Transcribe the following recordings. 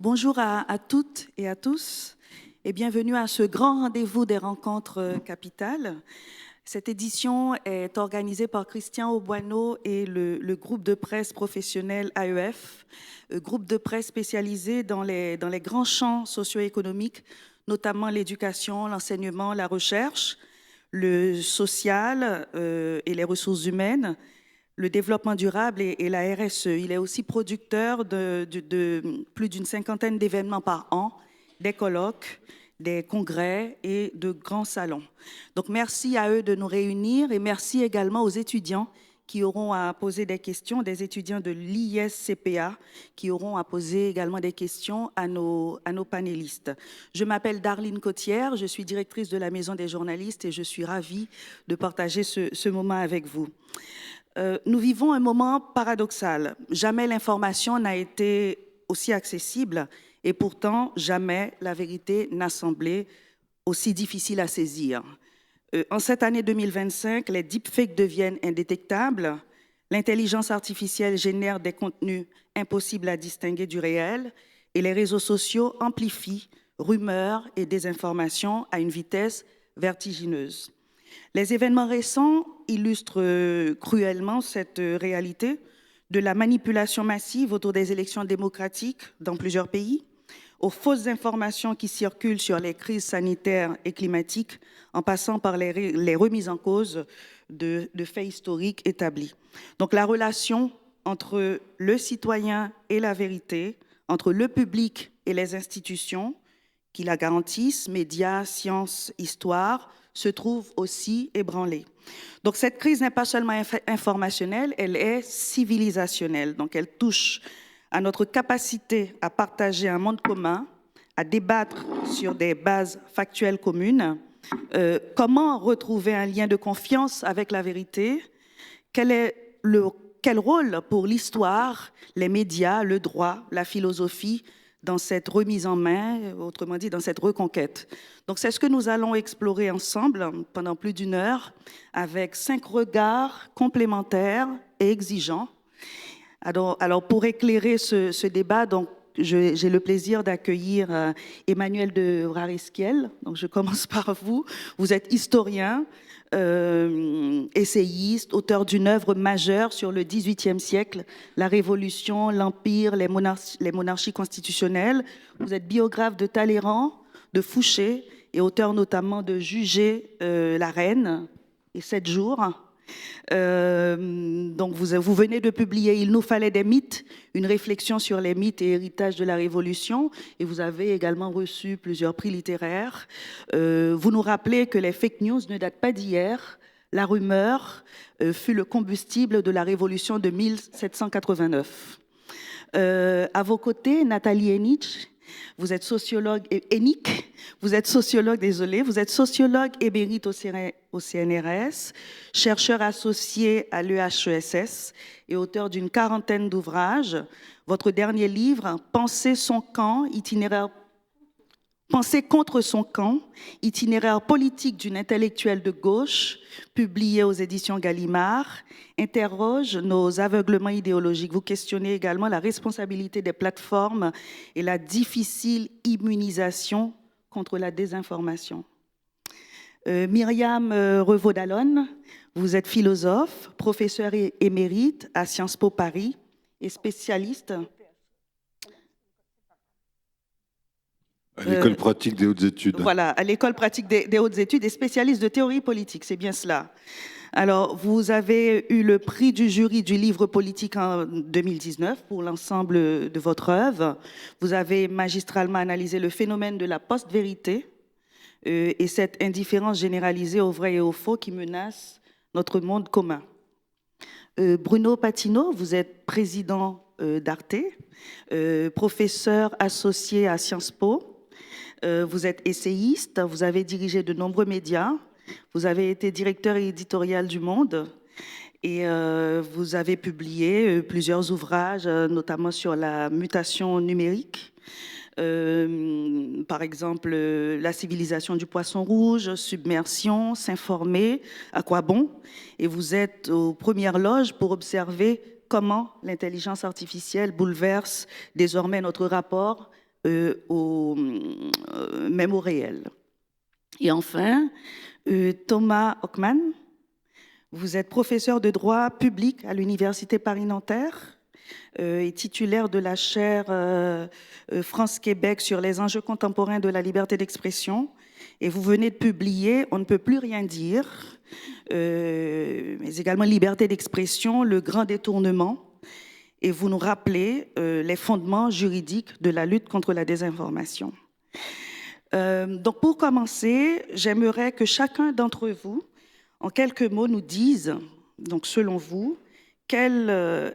Bonjour à toutes et à tous et bienvenue à ce grand rendez-vous des rencontres capitales. Cette édition est organisée par Christian Auboineau et le groupe de presse professionnel AEF, groupe de presse spécialisé dans les grands champs socio-économiques, notamment l'éducation, l'enseignement, la recherche, le social et les ressources humaines, le développement durable et la RSE. Il est aussi producteur de plus d'une cinquantaine d'événements par an, des colloques, des congrès et de grands salons. Donc merci à eux de nous réunir et merci également aux étudiants qui auront à poser des questions, des étudiants de l'ISCPA qui auront à poser également des questions à nos panélistes. Je m'appelle Darline Cottière, je suis directrice de la Maison des journalistes et je suis ravie de partager ce moment avec vous. Nous vivons un moment paradoxal. Jamais l'information n'a été aussi accessible et pourtant jamais la vérité n'a semblé aussi difficile à saisir. En cette année 2025, les deepfakes deviennent indétectables, l'intelligence artificielle génère des contenus impossibles à distinguer du réel et les réseaux sociaux amplifient rumeurs et désinformations à une vitesse vertigineuse. Les événements récents illustrent cruellement cette réalité de la manipulation massive autour des élections démocratiques dans plusieurs pays, aux fausses informations qui circulent sur les crises sanitaires et climatiques, en passant par les remises en cause de faits historiques établis. Donc la relation entre le citoyen et la vérité, entre le public et les institutions qui la garantissent, médias, sciences, histoire, se trouve aussi ébranlée. Donc cette crise n'est pas seulement informationnelle, elle est civilisationnelle. Donc elle touche à notre capacité à partager un monde commun, à débattre sur des bases factuelles communes. Comment retrouver un lien de confiance avec la vérité? Quel rôle pour l'histoire, les médias, le droit, la philosophie dans cette remise en main, autrement dit dans cette reconquête. Donc c'est ce que nous allons explorer ensemble pendant plus d'une heure avec 5 regards complémentaires et exigeants. Alors pour éclairer ce débat, donc j'ai le plaisir d'accueillir Emmanuel de Rariskiel. Donc je commence par vous. Vous êtes historien, essayiste, auteur d'une œuvre majeure sur le XVIIIe siècle, la Révolution, l'Empire, les monarchies constitutionnelles. Vous êtes biographe de Talleyrand, de Fouché et auteur notamment de Juger la reine et 7 jours. Donc vous venez de publier « Il nous fallait des mythes », une réflexion sur les mythes et héritages de la Révolution, et vous avez également reçu plusieurs prix littéraires. Vous nous rappelez que les fake news ne datent pas d'hier. La rumeur fut le combustible de la Révolution de 1789. À vos côtés, Nathalie Henich, vous êtes sociologue vous êtes sociologue émérite au CNRS, chercheur associé à l'EHESS et auteur d'une quarantaine d'ouvrages. Votre dernier livre, Penser contre son camp, itinéraire politique d'une intellectuelle de gauche, publié aux éditions Gallimard, interroge nos aveuglements idéologiques. Vous questionnez également la responsabilité des plateformes et la difficile immunisation contre la désinformation. Myriam Revaud-Dallon, vous êtes philosophe, professeur émérite à Sciences Po Paris et spécialiste à l'école pratique des hautes études. Voilà, à l'école pratique des hautes études et spécialiste de théorie politique, c'est bien cela. Alors, vous avez eu le prix du jury du livre politique en 2019 pour l'ensemble de votre œuvre. Vous avez magistralement analysé le phénomène de la post-vérité et cette indifférence généralisée au vrai et au faux qui menace notre monde commun. Bruno Patino, vous êtes président d'Arte, professeur associé à Sciences Po. Vous êtes essayiste, vous avez dirigé de nombreux médias, vous avez été directeur éditorial du Monde et vous avez publié plusieurs ouvrages, notamment sur la mutation numérique. Par exemple, La civilisation du poisson rouge, Submersion, S'informer, À quoi bon? Et vous êtes aux premières loges pour observer comment l'intelligence artificielle bouleverse désormais notre rapport même au réel. Et enfin, Thomas Hockman, vous êtes professeur de droit public à l'Université Paris-Nanterre et titulaire de la chaire France-Québec sur les enjeux contemporains de la liberté d'expression. Et vous venez de publier On ne peut plus rien dire, mais également Liberté d'expression, le grand détournement. Et vous nous rappelez les fondements juridiques de la lutte contre la désinformation. Donc pour commencer, j'aimerais que chacun d'entre vous, en quelques mots, nous dise, donc selon vous, quel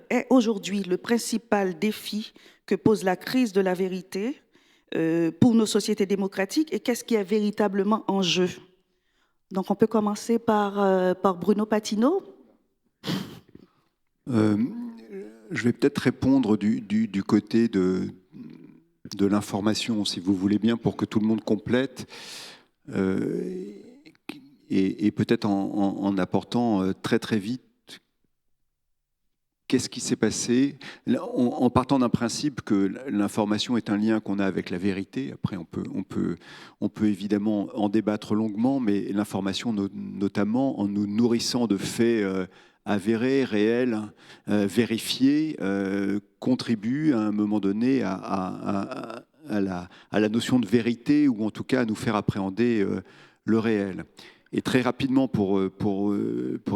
est aujourd'hui le principal défi que pose la crise de la vérité pour nos sociétés démocratiques et qu'est-ce qui est véritablement en jeu. Donc on peut commencer par Bruno Patino. Je vais peut-être répondre du côté de l'information, si vous voulez bien, pour que tout le monde complète, et peut-être en apportant très très vite qu'est-ce qui s'est passé, en partant d'un principe que l'information est un lien qu'on a avec la vérité. Après, on peut évidemment en débattre longuement, mais l'information, notamment en nous nourrissant de faits avérés, réels, vérifiés, contribue à un moment donné à la notion de vérité, ou en tout cas à nous faire appréhender le réel. Et très rapidement, pour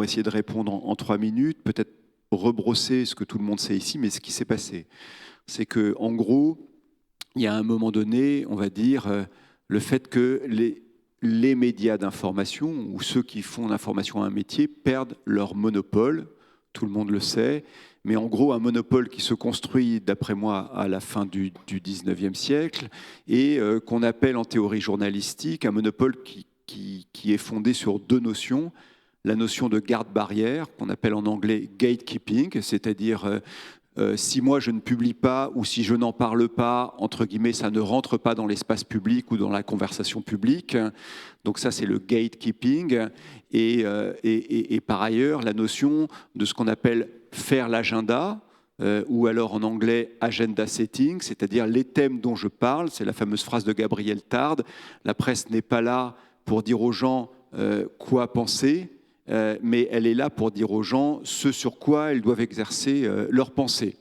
essayer de répondre en 3 minutes, peut-être rebrosser ce que tout le monde sait ici, mais ce qui s'est passé, c'est que, en gros, il y a un moment donné, on va dire, le fait que les médias d'information, ou ceux qui font l'information un métier, perdent leur monopole, tout le monde le sait, mais en gros un monopole qui se construit, d'après moi, à la fin du 19e siècle, et qu'on appelle en théorie journalistique un monopole qui est fondé sur 2 notions. La notion de garde-barrière, qu'on appelle en anglais gatekeeping, c'est-à-dire si moi je ne publie pas ou si je n'en parle pas, entre guillemets, ça ne rentre pas dans l'espace public ou dans la conversation publique. Donc ça, c'est le gatekeeping. Et par ailleurs, la notion de ce qu'on appelle faire l'agenda, ou alors en anglais agenda setting, c'est-à-dire les thèmes dont je parle. C'est la fameuse phrase de Gabriel Tarde. La presse n'est pas là pour dire aux gens quoi penser, mais elle est là pour dire aux gens ce sur quoi ils doivent exercer leur pensée.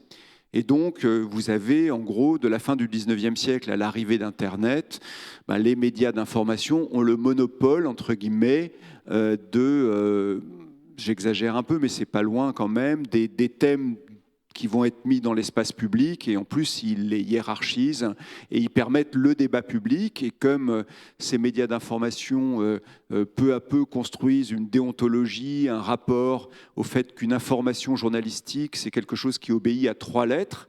Et donc, vous avez, en gros, de la fin du 19e siècle à l'arrivée d'Internet, les médias d'information ont le monopole, entre guillemets, j'exagère un peu, mais c'est pas loin quand même, des thèmes qui vont être mis dans l'espace public, et en plus ils les hiérarchisent et ils permettent le débat public. Et comme ces médias d'information peu à peu construisent une déontologie, un rapport au fait qu'une information journalistique, c'est quelque chose qui obéit à 3 lettres.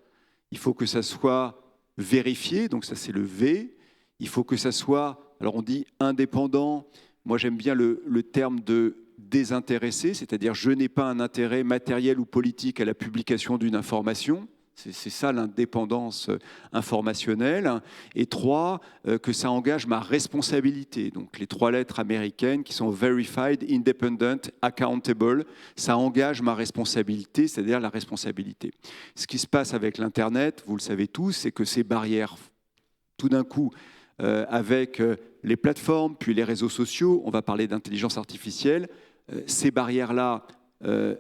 Il faut que ça soit vérifié, donc ça c'est le V. Il faut que ça soit, alors on dit indépendant, moi j'aime bien le terme de désintéressé, c'est-à-dire je n'ai pas un intérêt matériel ou politique à la publication d'une information. C'est ça l'indépendance informationnelle. Et 3, que ça engage ma responsabilité. Donc les 3 lettres américaines qui sont verified, independent, accountable, ça engage ma responsabilité, c'est-à-dire la responsabilité. Ce qui se passe avec l'Internet, vous le savez tous, c'est que ces barrières, tout d'un coup, avec les plateformes, puis les réseaux sociaux, on va parler d'intelligence artificielle, ces barrières-là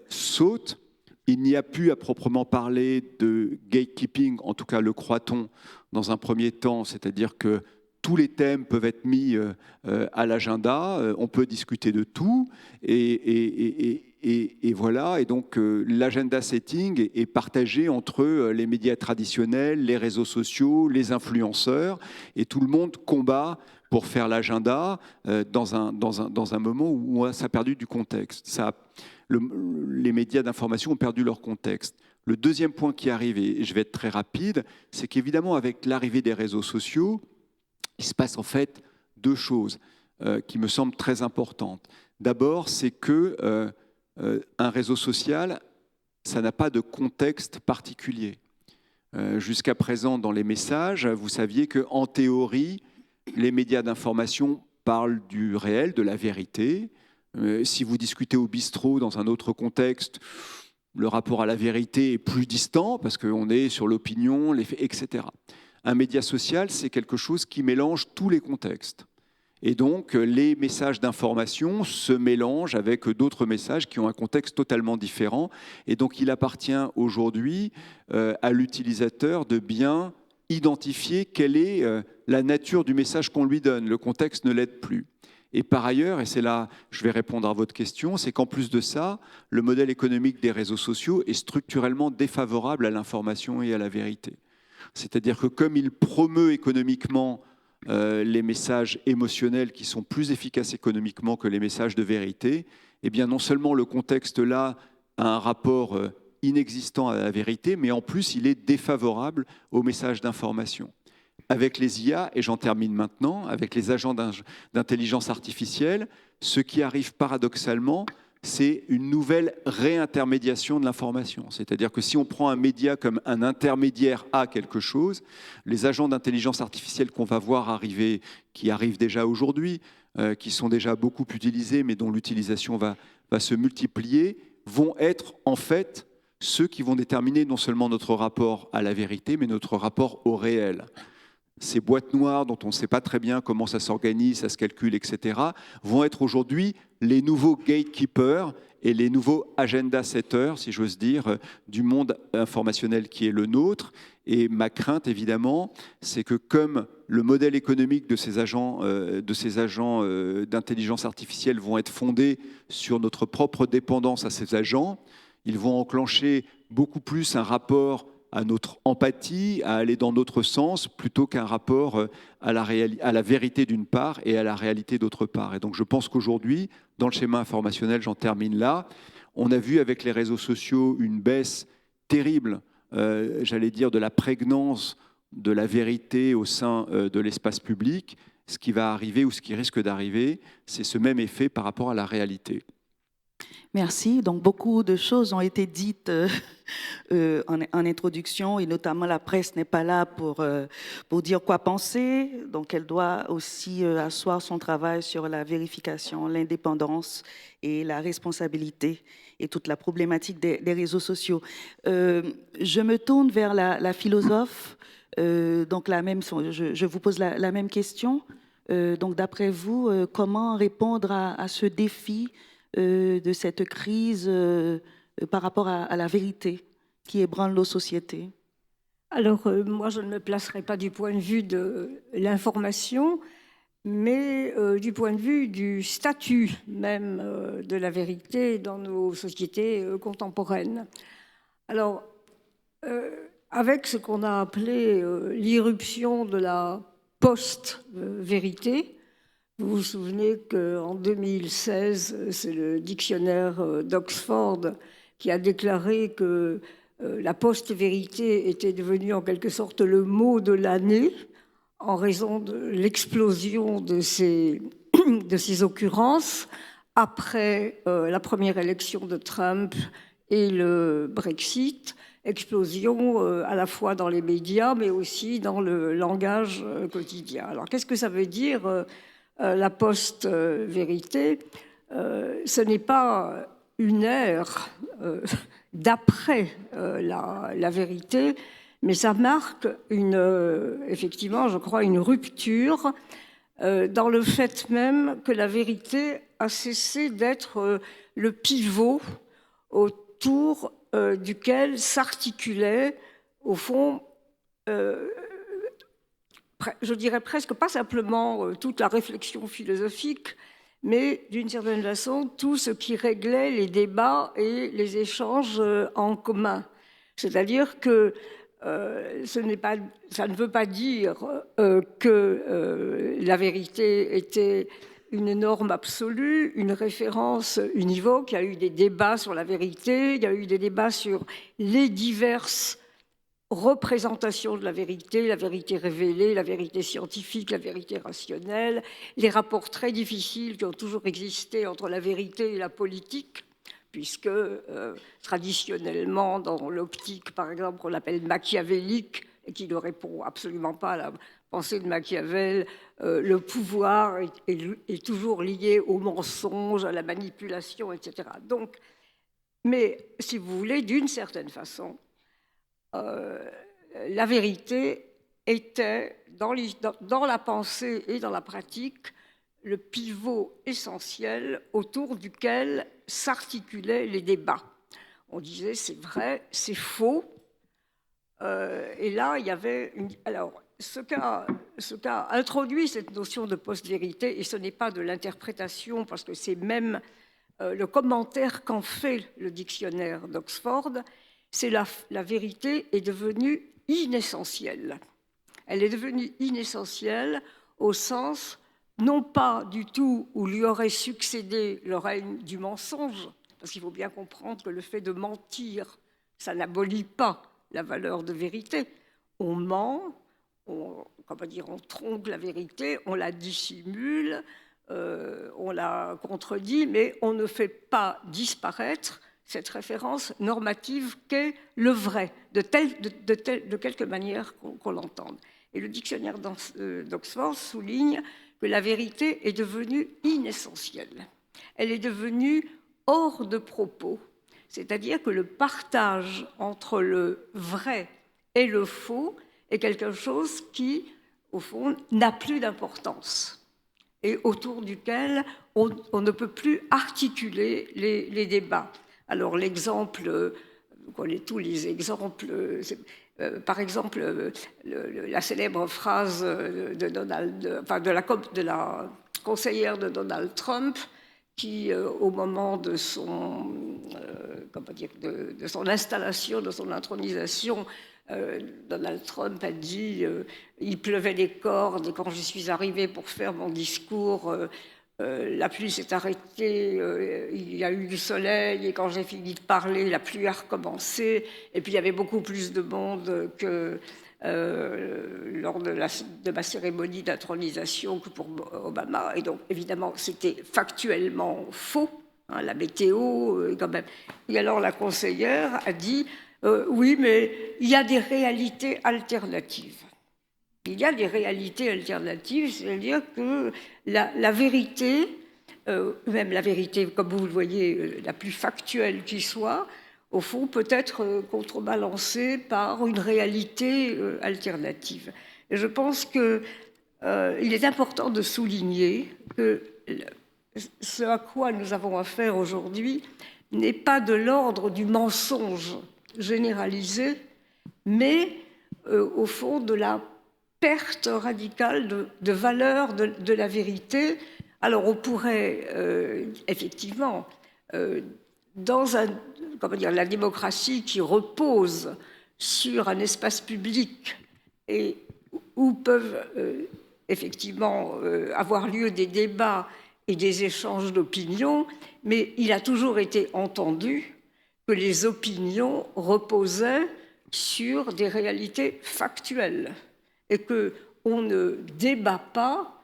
sautent. Il n'y a plus à proprement parler de gatekeeping, en tout cas le croit-on dans un premier temps, c'est-à-dire que tous les thèmes peuvent être mis à l'agenda, on peut discuter de tout, et voilà. Et donc l'agenda setting est partagé entre les médias traditionnels, les réseaux sociaux, les influenceurs, et tout le monde combat pour faire l'agenda dans un moment où ça a perdu du contexte. Les médias d'information ont perdu leur contexte. Le deuxième point qui arrive, et je vais être très rapide, c'est qu'évidemment avec l'arrivée des réseaux sociaux, il se passe en fait 2 choses qui me semblent très importantes. D'abord, c'est que un réseau social, ça n'a pas de contexte particulier. Jusqu'à présent, dans les messages, vous saviez qu'en théorie, les médias d'information parlent du réel, de la vérité. Si vous discutez au bistrot dans un autre contexte, le rapport à la vérité est plus distant parce qu'on est sur l'opinion, les faits, etc. Un média social, c'est quelque chose qui mélange tous les contextes. Et donc, les messages d'information se mélangent avec d'autres messages qui ont un contexte totalement différent. Et donc, il appartient aujourd'hui à l'utilisateur de bien identifier quelle est la nature du message qu'on lui donne. Le contexte ne l'aide plus. Et par ailleurs, et c'est là je vais répondre à votre question, c'est qu'en plus de ça, le modèle économique des réseaux sociaux est structurellement défavorable à l'information et à la vérité. C'est-à-dire que comme il promeut économiquement les messages émotionnels qui sont plus efficaces économiquement que les messages de vérité, eh bien non seulement le contexte là a un rapport inexistant à la vérité, mais en plus il est défavorable aux messages d'information. Avec les IA, et j'en termine maintenant, avec les agents d'intelligence artificielle, ce qui arrive paradoxalement, c'est une nouvelle réintermédiation de l'information. C'est-à-dire que si on prend un média comme un intermédiaire à quelque chose, les agents d'intelligence artificielle qu'on va voir arriver, qui arrivent déjà aujourd'hui, qui sont déjà beaucoup utilisés, mais dont l'utilisation va se multiplier, vont être en fait ceux qui vont déterminer non seulement notre rapport à la vérité, mais notre rapport au réel. Ces boîtes noires dont on ne sait pas très bien comment ça s'organise, ça se calcule, etc., vont être aujourd'hui les nouveaux gatekeepers et les nouveaux agenda setters, si j'ose dire, du monde informationnel qui est le nôtre. Et ma crainte, évidemment, c'est que comme le modèle économique de ces agents d'intelligence artificielle vont être fondés sur notre propre dépendance à ces agents, ils vont enclencher beaucoup plus un rapport à notre empathie, à aller dans notre sens, plutôt qu'un rapport à la vérité d'une part et à la réalité d'autre part. Et donc je pense qu'aujourd'hui, dans le schéma informationnel, j'en termine là, on a vu avec les réseaux sociaux une baisse terrible, j'allais dire, de la prégnance de la vérité au sein de l'espace public. Ce qui va arriver ou ce qui risque d'arriver, c'est ce même effet par rapport à la réalité. Merci. Donc, beaucoup de choses ont été dites en introduction, et notamment la presse n'est pas là pour dire quoi penser. Donc, elle doit aussi asseoir son travail sur la vérification, l'indépendance et la responsabilité et toute la problématique des réseaux sociaux. Je me tourne vers la philosophe. Donc, je vous pose la même question. Donc, d'après vous, comment répondre à ce défi de cette crise par rapport à la vérité qui ébranle nos sociétés? Alors, moi, je ne me placerai pas du point de vue de l'information, mais du point de vue du statut même de la vérité dans nos sociétés contemporaines. Alors, avec ce qu'on a appelé l'irruption de la post-vérité, vous vous souvenez qu'en 2016, c'est le dictionnaire d'Oxford qui a déclaré que la post-vérité était devenue en quelque sorte le mot de l'année en raison de l'explosion de ces occurrences après la première élection de Trump et le Brexit. Explosion à la fois dans les médias, mais aussi dans le langage quotidien. Alors, qu'est-ce que ça veut dire la post-vérité? Ce n'est pas une ère d'après la vérité, mais ça marque effectivement, je crois, une rupture dans le fait même que la vérité a cessé d'être le pivot autour duquel s'articulait, au fond, je dirais presque pas simplement toute la réflexion philosophique, mais d'une certaine façon, tout ce qui réglait les débats et les échanges en commun. C'est-à-dire que ça ne veut pas dire que la vérité était une norme absolue, une référence univoque. Il y a eu des débats sur la vérité, il y a eu des débats sur les diverses représentation de la vérité révélée, la vérité scientifique, la vérité rationnelle, les rapports très difficiles qui ont toujours existé entre la vérité et la politique, puisque traditionnellement, dans l'optique, par exemple, qu'on appelle machiavélique, et qui ne répond absolument pas à la pensée de Machiavel, le pouvoir est toujours lié au mensonge, à la manipulation, etc. Donc, mais si vous voulez, d'une certaine façon, la vérité était, dans la pensée et dans la pratique, le pivot essentiel autour duquel s'articulaient les débats. On disait c'est vrai, c'est faux. Et là, il y avait alors, ce qu'a introduit cette notion de post-vérité, et ce n'est pas de l'interprétation, parce que c'est même le commentaire qu'en fait le dictionnaire d'Oxford, c'est la vérité est devenue inessentielle. Elle est devenue inessentielle au sens, non pas du tout où lui aurait succédé le règne du mensonge, parce qu'il faut bien comprendre que le fait de mentir, ça n'abolit pas la valeur de vérité. On ment, on trompe la vérité, on la dissimule, on la contredit, mais on ne fait pas disparaître cette référence normative qu'est le vrai, de quelque manière qu'on l'entende. Et le dictionnaire d'Oxford souligne que la vérité est devenue inessentielle. Elle est devenue hors de propos, c'est-à-dire que le partage entre le vrai et le faux est quelque chose qui, au fond, n'a plus d'importance et autour duquel on ne peut plus articuler les débats. Alors l'exemple, vous connaissez tous les exemples, par exemple la célèbre phrase de la conseillère de Donald Trump qui, au moment de son installation, de son intronisation, Donald Trump a dit il pleuvait des cordes et quand je suis arrivé pour faire mon discours, la pluie s'est arrêtée, il y a eu du soleil et quand j'ai fini de parler, la pluie a recommencé et puis il y avait beaucoup plus de monde que lors de ma cérémonie d'intronisation que pour Obama. Et donc, évidemment, c'était factuellement faux, hein, la météo, quand même. Et alors, la conseillère a dit oui, mais il y a des réalités alternatives. Il y a des réalités alternatives, c'est-à-dire que la vérité, même la vérité, comme vous le voyez, la plus factuelle qui soit, au fond, peut être contrebalancée par une réalité alternative. Et je pense qu'il est important de souligner que ce à quoi nous avons affaire aujourd'hui n'est pas de l'ordre du mensonge généralisé, mais au fond de la perte radicale de valeur de la vérité. Alors on pourrait effectivement, dans la démocratie qui repose sur un espace public et où peuvent effectivement avoir lieu des débats et des échanges d'opinions, mais il a toujours été entendu que les opinions reposaient sur des réalités factuelles et qu'on ne débat pas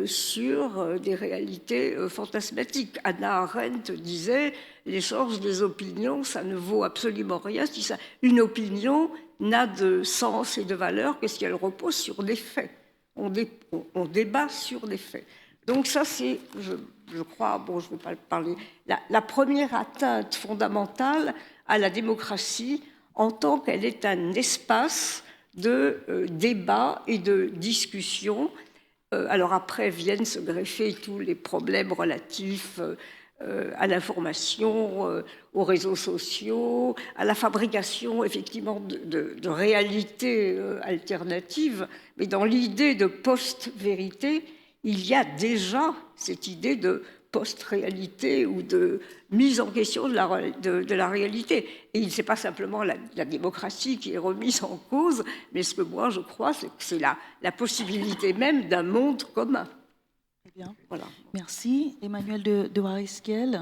sur des réalités fantasmatiques. Hannah Arendt disait « l'échange des opinions, ça ne vaut absolument rien. Une opinion n'a de sens et de valeur que si elle repose sur des faits. On débat sur des faits. » Donc ça, c'est, je crois, bon, je ne vais pas parler, la première atteinte fondamentale à la démocratie en tant qu'elle est un espace de débat et de discussion. Alors après viennent se greffer tous les problèmes relatifs à l'information, aux réseaux sociaux, à la fabrication effectivement de réalités alternatives. Mais dans l'idée de post-vérité, il y a déjà cette idée de post-réalité ou de mise en question de la réalité. Et ce n'est pas simplement la démocratie qui est remise en cause, mais ce que moi je crois, c'est que c'est la possibilité même d'un monde commun. Très bien. Voilà. Merci. Emmanuel de Warisquiel.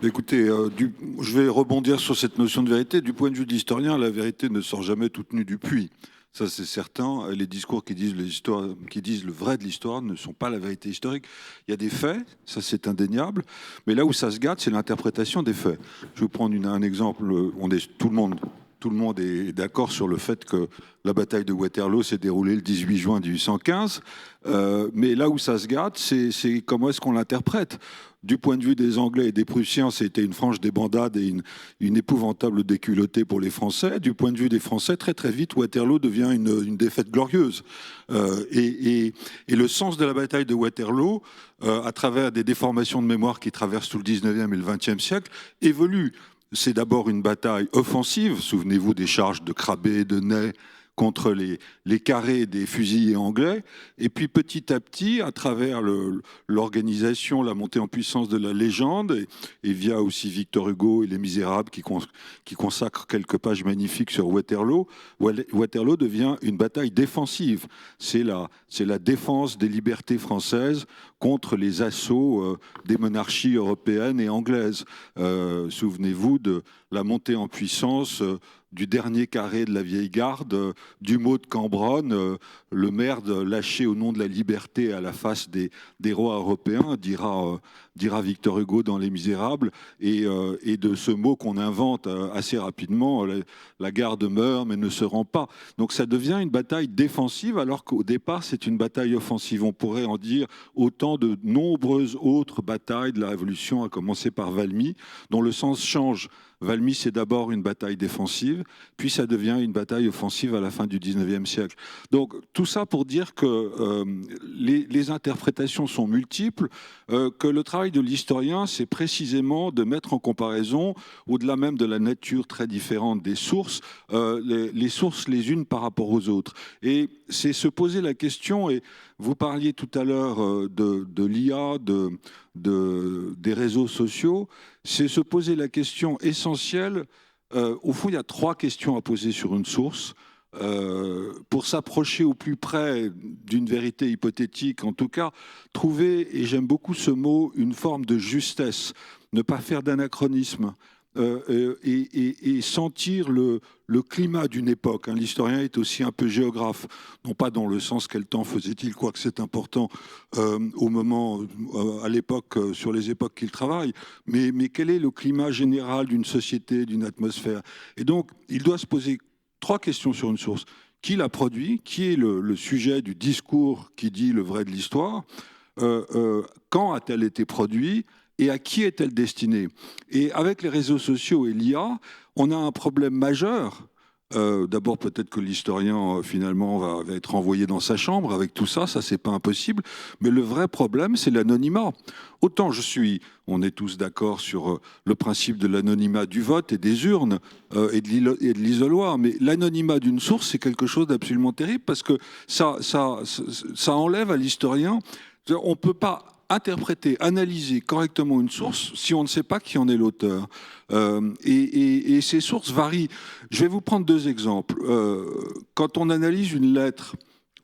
Écoutez, je vais rebondir sur cette notion de vérité. Du point de vue de l'historien, la vérité ne sort jamais toute nue du puits. Ça, c'est certain. Les discours qui disent le vrai de l'histoire ne sont pas la vérité historique. Il y a des faits, ça c'est indéniable, mais là où ça se gâte, c'est l'interprétation des faits. Je vais vous prendre un exemple. Tout le monde tout le monde est d'accord sur le fait que la bataille de Waterloo s'est déroulée le 18 juin 1815. Mais là où ça se gâte, c'est comment est-ce qu'on l'interprète. Du point de vue des Anglais et des Prussiens, c'était une franche débandade et une épouvantable déculottée pour les Français. Du point de vue des Français, très très vite, Waterloo devient une défaite glorieuse. Et le sens de la bataille de Waterloo, à travers des déformations de mémoire qui traversent tout le 19e et le 20e siècle, évolue. C'est d'abord une bataille offensive. Souvenez-vous des charges de Crabbe, de Ney contre les carrés des fusiliers anglais. Et puis petit à petit, à travers l'organisation, la montée en puissance de la légende, et via aussi Victor Hugo et Les Misérables qui consacrent quelques pages magnifiques sur Waterloo, Waterloo devient une bataille défensive. C'est la défense des libertés françaises contre les assauts des monarchies européennes et anglaises. Souvenez-vous de la montée en puissance du dernier carré de la vieille garde, du mot de Cambronne, le maire lâché au nom de la liberté à la face des rois européens, dira Victor Hugo dans Les Misérables, et de ce mot qu'on invente assez rapidement, la garde meurt mais ne se rend pas. Donc ça devient une bataille défensive alors qu'au départ c'est une bataille offensive. On pourrait en dire autant de nombreuses autres batailles de la Révolution, à commencer par Valmy, dont le sens change. Valmy, c'est d'abord une bataille défensive, puis ça devient une bataille offensive à la fin du 19e siècle. Donc tout ça pour dire que les interprétations sont multiples, que le travail de l'historien, c'est précisément de mettre en comparaison, au-delà même de la nature très différente des sources, les sources les unes par rapport aux autres. Et c'est se poser la question, et vous parliez tout à l'heure de l'IA, des réseaux sociaux, c'est se poser la question essentielle. Au fond, il y a 3 questions à poser sur une source. Pour s'approcher au plus près d'une vérité hypothétique, en tout cas, trouver, et j'aime beaucoup ce mot, une forme de justesse, ne pas faire d'anachronisme, et sentir le climat d'une époque. L'historien est aussi un peu géographe, non pas dans le sens quel temps faisait-il, quoique c'est important au moment, à l'époque, sur les époques qu'il travaille, mais quel est le climat général d'une société, d'une atmosphère. Et donc, il doit se poser 3 questions sur une source. Qui l'a produit? Qui est le sujet du discours qui dit le vrai de l'histoire? Quand a-t-elle été produite? Et à qui est-elle destinée? Et avec les réseaux sociaux et l'IA, on a un problème majeur. D'abord, peut-être que l'historien, finalement, va être envoyé dans sa chambre avec tout ça, c'est pas impossible. Mais le vrai problème, c'est l'anonymat. Autant on est tous d'accord sur le principe de l'anonymat du vote et des urnes et de l'isoloir, mais l'anonymat d'une source, c'est quelque chose d'absolument terrible parce que ça enlève à l'historien. On ne peut pas interpréter, analyser correctement une source si on ne sait pas qui en est l'auteur. Et ces sources varient. Je vais vous prendre 2 exemples. Quand on analyse une lettre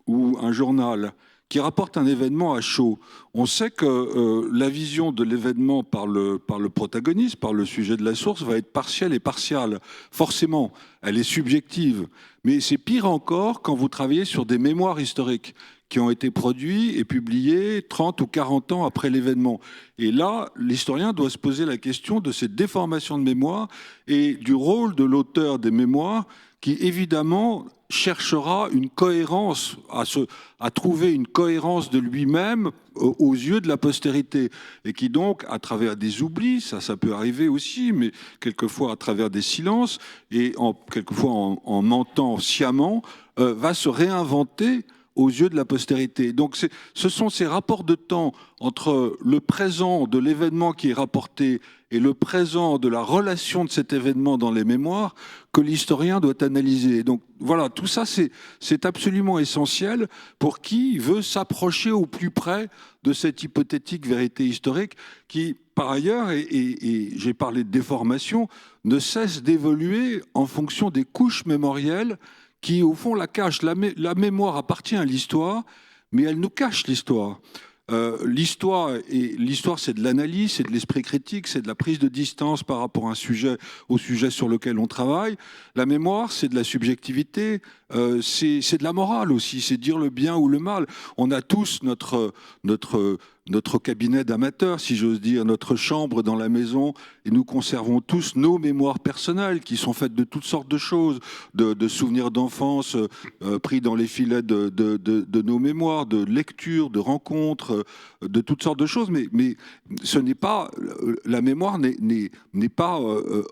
ou un journal qui rapporte un événement à chaud, on sait que la vision de l'événement par le protagoniste, par le sujet de la source, va être partielle et partiale. Forcément, elle est subjective. Mais c'est pire encore quand vous travaillez sur des mémoires historiques qui ont été produits et publiés 30 ou 40 ans après l'événement. Et là, l'historien doit se poser la question de cette déformation de mémoire et du rôle de l'auteur des mémoires qui, évidemment, cherchera une cohérence, à trouver une cohérence de lui-même aux yeux de la postérité. Et qui donc, à travers des oublis, ça peut arriver aussi, mais quelquefois à travers des silences, et quelquefois en mentant sciemment, va se réinventer aux yeux de la postérité. Donc ce sont ces rapports de temps entre le présent de l'événement qui est rapporté et le présent de la relation de cet événement dans les mémoires que l'historien doit analyser. Donc voilà, tout ça c'est absolument essentiel pour qui veut s'approcher au plus près de cette hypothétique vérité historique qui, par ailleurs, et j'ai parlé de déformation, ne cesse d'évoluer en fonction des couches mémorielles qui, au fond, la cache. La mémoire appartient à l'histoire, mais elle nous cache l'histoire. L'histoire, c'est de l'analyse, c'est de l'esprit critique, c'est de la prise de distance par rapport à au sujet sur lequel on travaille. La mémoire, c'est de la subjectivité, c'est de la morale aussi, c'est dire le bien ou le mal. On a tous notre notre cabinet d'amateurs, si j'ose dire, notre chambre dans la maison, et nous conservons tous nos mémoires personnelles qui sont faites de toutes sortes de choses, de souvenirs d'enfance pris dans les filets de nos mémoires, de lectures, de rencontres, de toutes sortes de choses, mais ce n'est pas, la mémoire n'est pas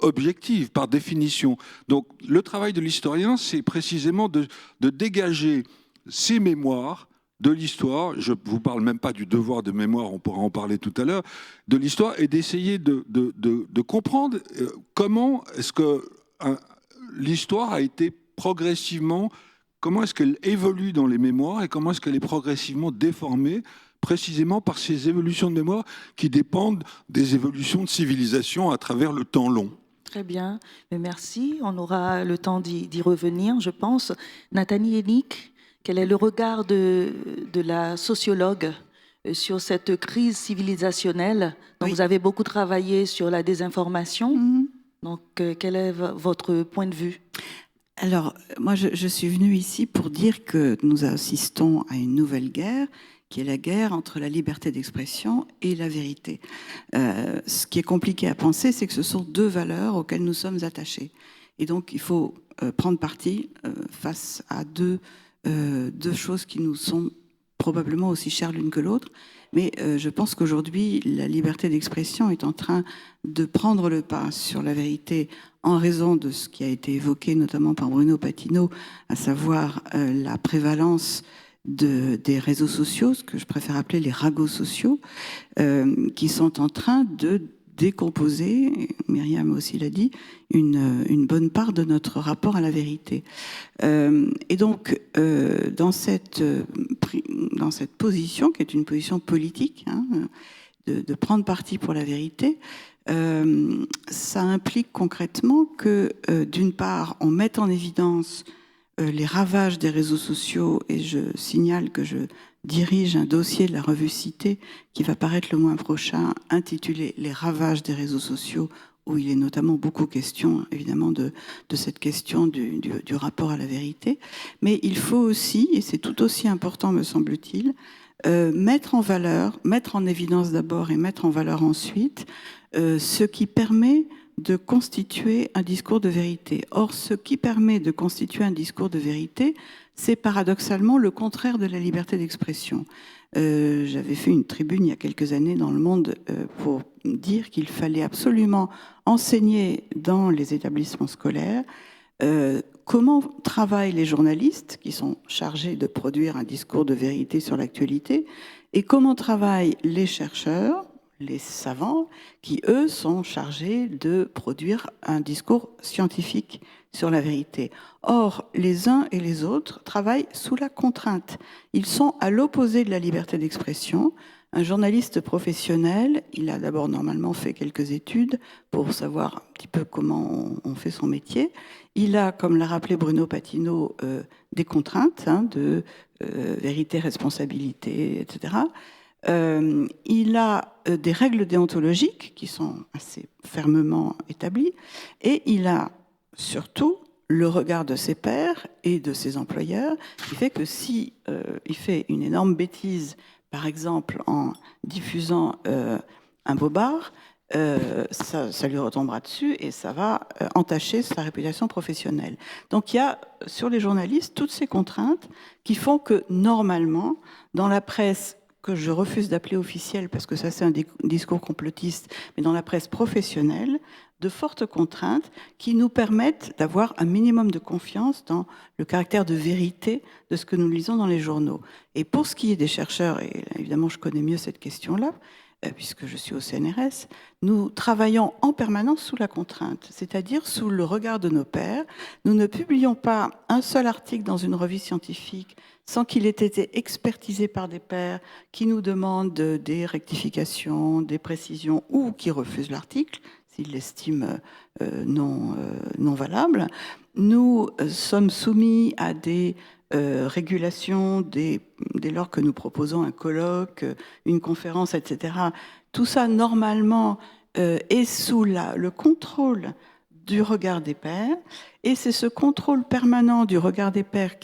objective par définition. Donc le travail de l'historien, c'est précisément de dégager ces mémoires de l'histoire, je ne vous parle même pas du devoir de mémoire, on pourra en parler tout à l'heure, de l'histoire, et d'essayer de comprendre comment est-ce que l'histoire a été progressivement, comment est-ce qu'elle évolue dans les mémoires et comment est-ce qu'elle est progressivement déformée précisément par ces évolutions de mémoire qui dépendent des évolutions de civilisation à travers le temps long. Très bien, mais merci. On aura le temps d'y revenir, je pense. Nathalie Hennig, quel est le regard de la sociologue sur cette crise civilisationnelle dont vous avez beaucoup travaillé sur la désinformation? Donc, quel est votre point de vue? Alors, moi, je suis venue ici pour dire que nous assistons à une nouvelle guerre, qui est la guerre entre la liberté d'expression et la vérité. Ce qui est compliqué à penser, c'est que ce sont deux valeurs auxquelles nous sommes attachés. Et donc, il faut prendre parti face à deux choses qui nous sont probablement aussi chères l'une que l'autre. Mais je pense qu'aujourd'hui, la liberté d'expression est en train de prendre le pas sur la vérité en raison de ce qui a été évoqué notamment par Bruno Patino, à savoir la prévalence des réseaux sociaux, ce que je préfère appeler les ragots sociaux, qui sont en train de décomposer, Myriam aussi l'a dit, une bonne part de notre rapport à la vérité. Et donc, dans cette position, qui est une position politique, hein, de prendre parti pour la vérité, ça implique concrètement que, d'une part, on mette en évidence les ravages des réseaux sociaux, et je signale que je dirige un dossier de la revue Cité qui va paraître le mois prochain, intitulé « Les ravages des réseaux sociaux », où il est notamment beaucoup question, évidemment, de cette question du rapport à la vérité. Mais il faut aussi, et c'est tout aussi important, me semble-t-il, mettre en valeur, mettre en évidence d'abord et mettre en valeur ensuite ce qui permet de constituer un discours de vérité. Or, ce qui permet de constituer un discours de vérité, c'est paradoxalement le contraire de la liberté d'expression. J'avais fait une tribune il y a quelques années dans Le Monde pour dire qu'il fallait absolument enseigner dans les établissements scolaires comment travaillent les journalistes qui sont chargés de produire un discours de vérité sur l'actualité et comment travaillent les chercheurs, les savants, qui, eux, sont chargés de produire un discours scientifique sur la vérité. Or, les uns et les autres travaillent sous la contrainte. Ils sont à l'opposé de la liberté d'expression. Un journaliste professionnel, il a d'abord normalement fait quelques études pour savoir un petit peu comment on fait son métier. Il a, comme l'a rappelé Bruno Patino, des contraintes de vérité, responsabilité, etc. Il a des règles déontologiques qui sont assez fermement établies, et il a surtout le regard de ses pairs et de ses employeurs, qui fait que si il fait une énorme bêtise, par exemple en diffusant un bobard, ça lui retombera dessus et ça va entacher sa réputation professionnelle. Donc il y a sur les journalistes toutes ces contraintes qui font que normalement, dans la presse que je refuse d'appeler officielle, parce que ça c'est un discours complotiste, mais dans la presse professionnelle, de fortes contraintes qui nous permettent d'avoir un minimum de confiance dans le caractère de vérité de ce que nous lisons dans les journaux. Et pour ce qui est des chercheurs, et évidemment je connais mieux cette question-là, puisque je suis au CNRS, nous travaillons en permanence sous la contrainte, c'est-à-dire sous le regard de nos pairs. Nous ne publions pas un seul article dans une revue scientifique sans qu'il ait été expertisé par des pairs qui nous demandent des rectifications, des précisions ou qui refusent l'article s'ils l'estiment non valable. Nous sommes soumis à des régulation dès lors que nous proposons un colloque, une conférence, etc. Tout ça, normalement, est sous le contrôle du regard des pairs. Et c'est ce contrôle permanent du regard des pairs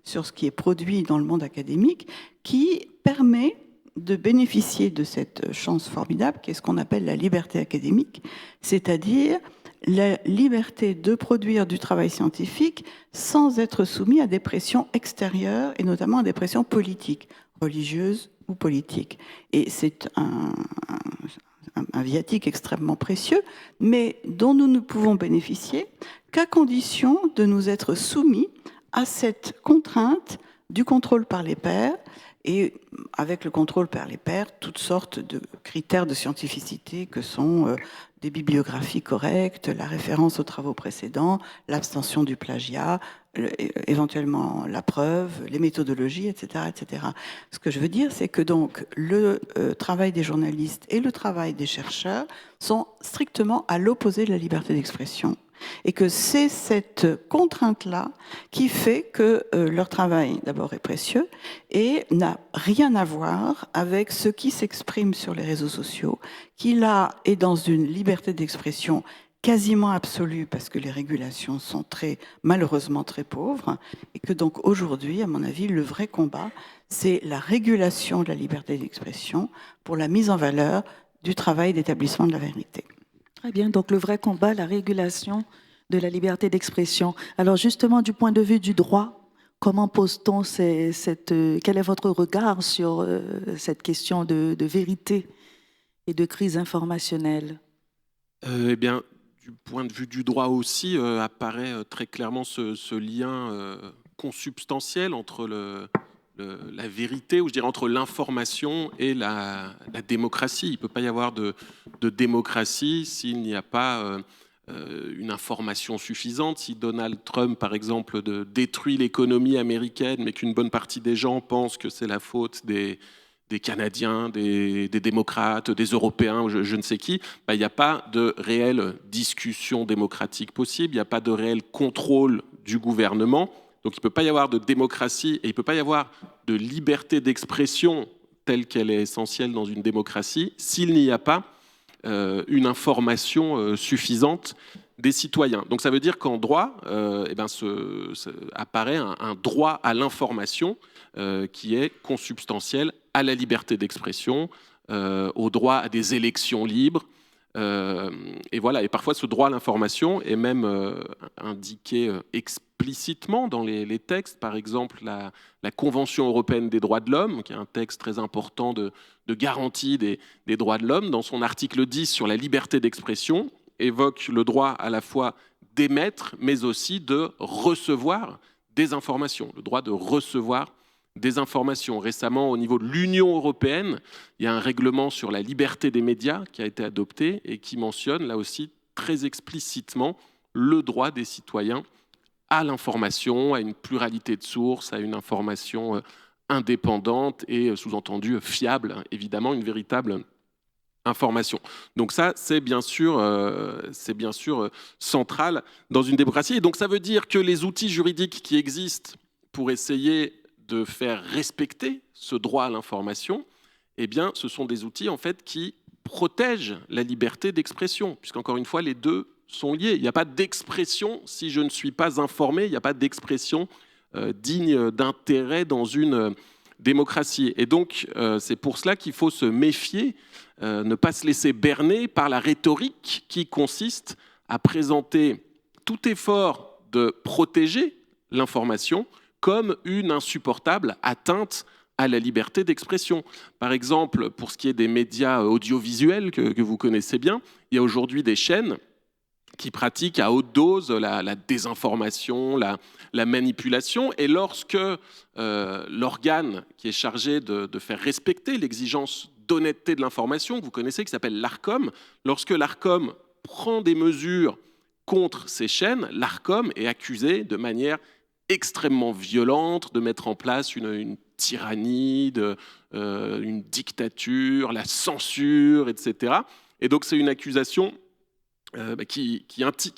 sur ce qui est produit dans le monde académique qui permet de bénéficier de cette chance formidable, qui est ce qu'on appelle la liberté académique, c'est-à-dire la liberté de produire du travail scientifique sans être soumis à des pressions extérieures, et notamment à des pressions politiques, religieuses ou politiques. Et c'est un viatique extrêmement précieux, mais dont nous ne pouvons bénéficier qu'à condition de nous être soumis à cette contrainte du contrôle par les pairs, et avec le contrôle par les pairs, toutes sortes de critères de scientificité que sont des bibliographies correctes, la référence aux travaux précédents, l'abstention du plagiat, éventuellement la preuve, les méthodologies, etc., etc. Ce que je veux dire, c'est que donc le travail des journalistes et le travail des chercheurs sont strictement à l'opposé de la liberté d'expression, et que c'est cette contrainte-là qui fait que leur travail, d'abord, est précieux et n'a rien à voir avec ce qui s'exprime sur les réseaux sociaux, qui là est dans une liberté d'expression quasiment absolue, parce que les régulations sont malheureusement très pauvres, et que donc aujourd'hui, à mon avis, le vrai combat, c'est la régulation de la liberté d'expression pour la mise en valeur du travail d'établissement de la vérité. Très bien, donc le vrai combat, la régulation de la liberté d'expression. Alors justement, du point de vue du droit, comment pose-t-on quel est votre regard sur cette question de vérité et de crise informationnelle? Eh bien, du point de vue du droit aussi, apparaît très clairement ce lien consubstantiel entre la vérité, ou je dirais entre l'information et la démocratie. Il ne peut pas y avoir de démocratie s'il n'y a pas une information suffisante. Si Donald Trump, par exemple, détruit l'économie américaine, mais qu'une bonne partie des gens pensent que c'est la faute des Canadiens, des démocrates, des Européens, je ne sais qui, il n'y a pas de réelle discussion démocratique possible, il n'y a pas de réel contrôle du gouvernement. Donc il ne peut pas y avoir de démocratie et il ne peut pas y avoir de liberté d'expression telle qu'elle est essentielle dans une démocratie s'il n'y a pas une information suffisante des citoyens. Donc ça veut dire qu'en droit, apparaît un droit à l'information qui est consubstantiel à la liberté d'expression, au droit à des élections libres. Et voilà. Et parfois, ce droit à l'information est même indiqué explicitement dans les textes. Par exemple, la Convention européenne des droits de l'homme, qui est un texte très important de garantie des droits de l'homme, dans son article 10 sur la liberté d'expression, évoque le droit à la fois d'émettre, mais aussi de recevoir des informations, le droit de recevoir des informations. Récemment, au niveau de l'Union européenne, il y a un règlement sur la liberté des médias qui a été adopté et qui mentionne là aussi très explicitement le droit des citoyens à l'information, à une pluralité de sources, à une information indépendante et sous-entendu fiable, évidemment, une véritable information. Donc ça, c'est bien sûr central dans une démocratie. Et donc ça veut dire que les outils juridiques qui existent pour essayer de faire respecter ce droit à l'information, eh bien, ce sont des outils en fait qui protègent la liberté d'expression, puisqu'encore une fois, les deux sont liés. Il n'y a pas d'expression si je ne suis pas informé, il n'y a pas d'expression digne d'intérêt dans une démocratie. Et donc, c'est pour cela qu'il faut se méfier, ne pas se laisser berner par la rhétorique qui consiste à présenter tout effort de protéger l'information comme une insupportable atteinte à la liberté d'expression. Par exemple, pour ce qui est des médias audiovisuels que vous connaissez bien, il y a aujourd'hui des chaînes qui pratiquent à haute dose la désinformation, la manipulation. Et lorsque l'organe qui est chargé de faire respecter l'exigence d'honnêteté de l'information, que vous connaissez, qui s'appelle l'Arcom, lorsque l'Arcom prend des mesures contre ces chaînes, l'Arcom est accusé de manière extrêmement violente de mettre en place une tyrannie, une dictature, la censure, etc. Et donc c'est une accusation qui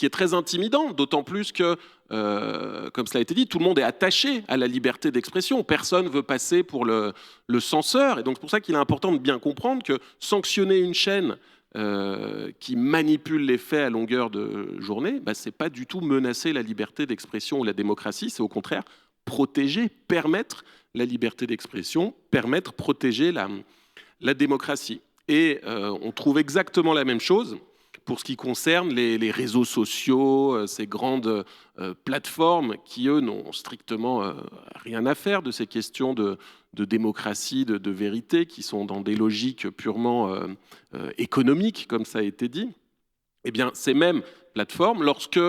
est très intimidante, d'autant plus que, comme cela a été dit, tout le monde est attaché à la liberté d'expression. Personne ne veut passer pour le censeur. Et donc c'est pour ça qu'il est important de bien comprendre que sanctionner une chaîne qui manipule les faits à longueur de journée, ce n'est pas du tout menacer la liberté d'expression ou la démocratie, c'est au contraire protéger, permettre la liberté d'expression, permettre, protéger la démocratie. Et on trouve exactement la même chose pour ce qui concerne les réseaux sociaux, ces grandes plateformes qui, eux, n'ont strictement rien à faire de ces questions de démocratie, de vérité, qui sont dans des logiques purement économiques, comme ça a été dit. Eh bien, ces mêmes plateformes, lorsque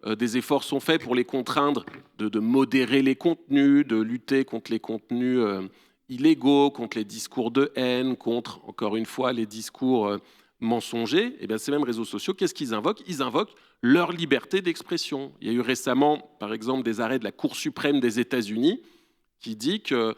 des efforts sont faits pour les contraindre de modérer les contenus, de lutter contre les contenus illégaux, contre les discours de haine, contre, encore une fois, les discours mensongers, eh bien, ces mêmes réseaux sociaux, qu'est-ce qu'ils invoquent? Ils invoquent leur liberté d'expression. Il y a eu récemment, par exemple, des arrêts de la Cour suprême des États-Unis qui dit que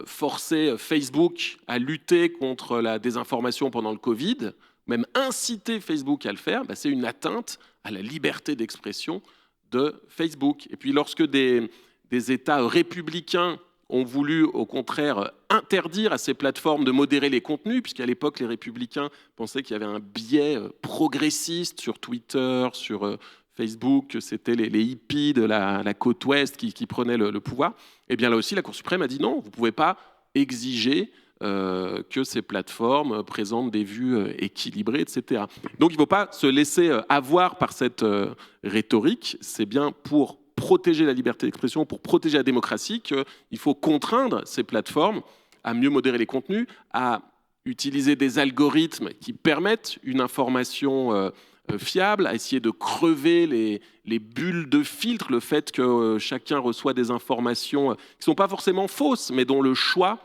forcer Facebook à lutter contre la désinformation pendant le Covid, même inciter Facebook à le faire, c'est une atteinte à la liberté d'expression de Facebook. Et puis lorsque des États républicains ont voulu au contraire interdire à ces plateformes de modérer les contenus, puisqu'à l'époque les républicains pensaient qu'il y avait un biais progressiste sur Twitter, sur Facebook, que c'était les hippies de la côte ouest qui prenaient le pouvoir, et bien là aussi la Cour suprême a dit non, vous ne pouvez pas exiger que ces plateformes présentent des vues équilibrées, etc. Donc il ne faut pas se laisser avoir par cette rhétorique, c'est bien pour protéger la liberté d'expression, pour protéger la démocratie, qu'il faut contraindre ces plateformes à mieux modérer les contenus, à utiliser des algorithmes qui permettent une information fiable, à essayer de crever les bulles de filtre, le fait que chacun reçoit des informations qui ne sont pas forcément fausses, mais dont le choix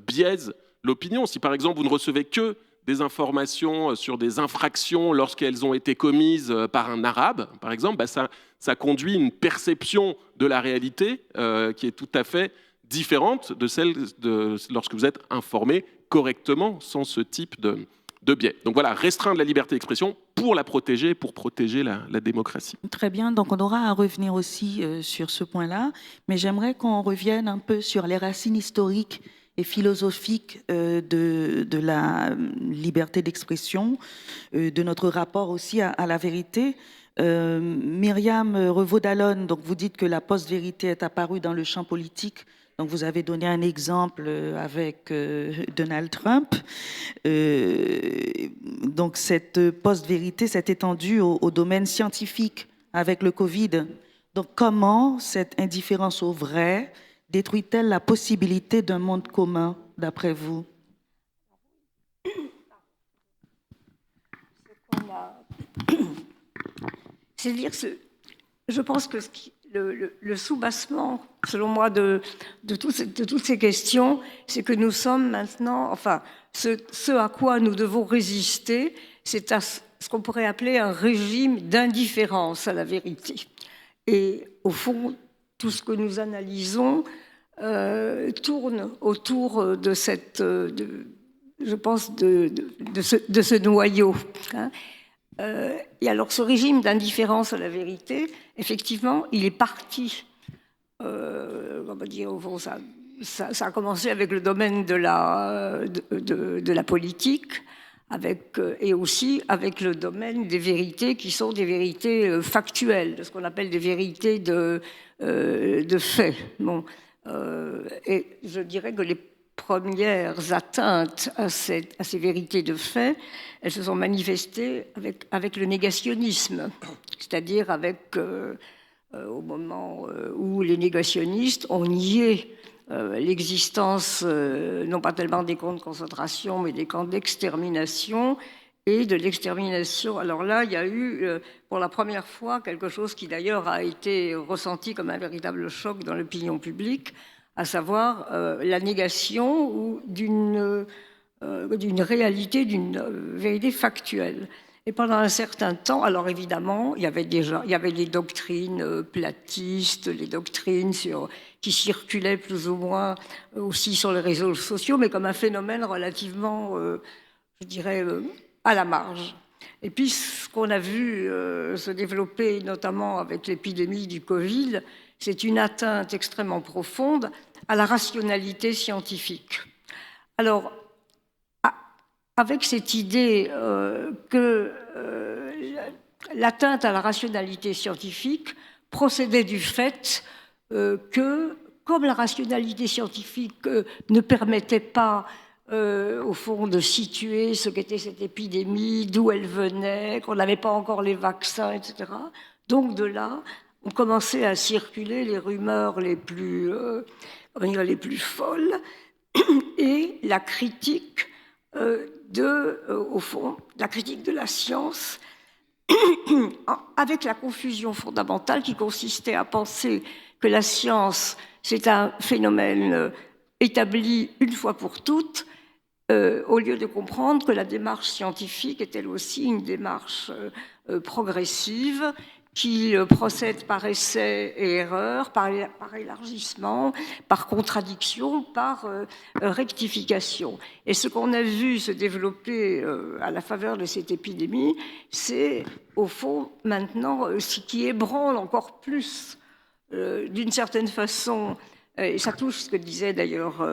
biaise l'opinion. Si par exemple vous ne recevez que des informations sur des infractions lorsqu'elles ont été commises par un arabe, par exemple, ça conduit une perception de la réalité qui est tout à fait différente de celle lorsque vous êtes informé correctement sans ce type de biais. Donc voilà, restreindre la liberté d'expression pour la protéger, pour protéger la démocratie. Très bien, donc on aura à revenir aussi sur ce point-là, mais j'aimerais qu'on revienne un peu sur les racines historiques et philosophiques de la liberté d'expression, de notre rapport aussi à la vérité. Myriam Revaud-Dallon, donc vous dites que la post-vérité est apparue dans le champ politique. Donc vous avez donné un exemple avec Donald Trump. Donc cette post-vérité s'est étendue au domaine scientifique avec le Covid. Donc comment cette indifférence au vrai détruit-elle la possibilité d'un monde commun, d'après vous? C'est-à-dire, je pense que le soubassement, selon moi, de toutes ces questions, c'est que nous sommes maintenant, enfin, ce à quoi nous devons résister, c'est à ce qu'on pourrait appeler un régime d'indifférence à la vérité. Et au fond, tout ce que nous analysons tourne autour de cette, je pense, de ce noyau. Hein. Et alors, ce régime d'indifférence à la vérité, effectivement, il est parti. On va dire, au fond, ça a commencé avec le domaine de la politique, et aussi avec le domaine des vérités qui sont des vérités factuelles, de ce qu'on appelle des vérités de fait. Bon, et je dirais que les premières atteintes à ces vérités de fait, elles se sont manifestées avec le négationnisme, c'est-à-dire au moment où les négationnistes ont nié l'existence, non pas tellement des camps de concentration, mais des camps d'extermination, et de l'extermination. Alors là, il y a eu, pour la première fois, quelque chose qui d'ailleurs a été ressenti comme un véritable choc dans l'opinion publique, à savoir la négation d'une réalité, d'une vérité factuelle. Et pendant un certain temps, alors évidemment, il y avait les doctrines platistes, les doctrines qui circulaient plus ou moins aussi sur les réseaux sociaux, mais comme un phénomène relativement, je dirais, à la marge. Et puis, ce qu'on a vu se développer, notamment avec l'épidémie du Covid, c'est une atteinte extrêmement profonde à la rationalité scientifique. Alors, avec cette idée que l'atteinte à la rationalité scientifique procédait du fait que, comme la rationalité scientifique ne permettait pas au fond, de situer ce qu'était cette épidémie, d'où elle venait, qu'on n'avait pas encore les vaccins, etc. Donc de là, ont commencé à circuler les rumeurs les plus folles et la critique au fond, la critique de la science avec la confusion fondamentale qui consistait à penser que la science, c'est un phénomène établi une fois pour toutes, au lieu de comprendre que la démarche scientifique est elle aussi une démarche progressive qui procède par essai et erreur, par élargissement, par contradiction, par rectification. Et ce qu'on a vu se développer à la faveur de cette épidémie, c'est au fond maintenant ce qui ébranle encore plus, d'une certaine façon, et ça touche ce que disait d'ailleurs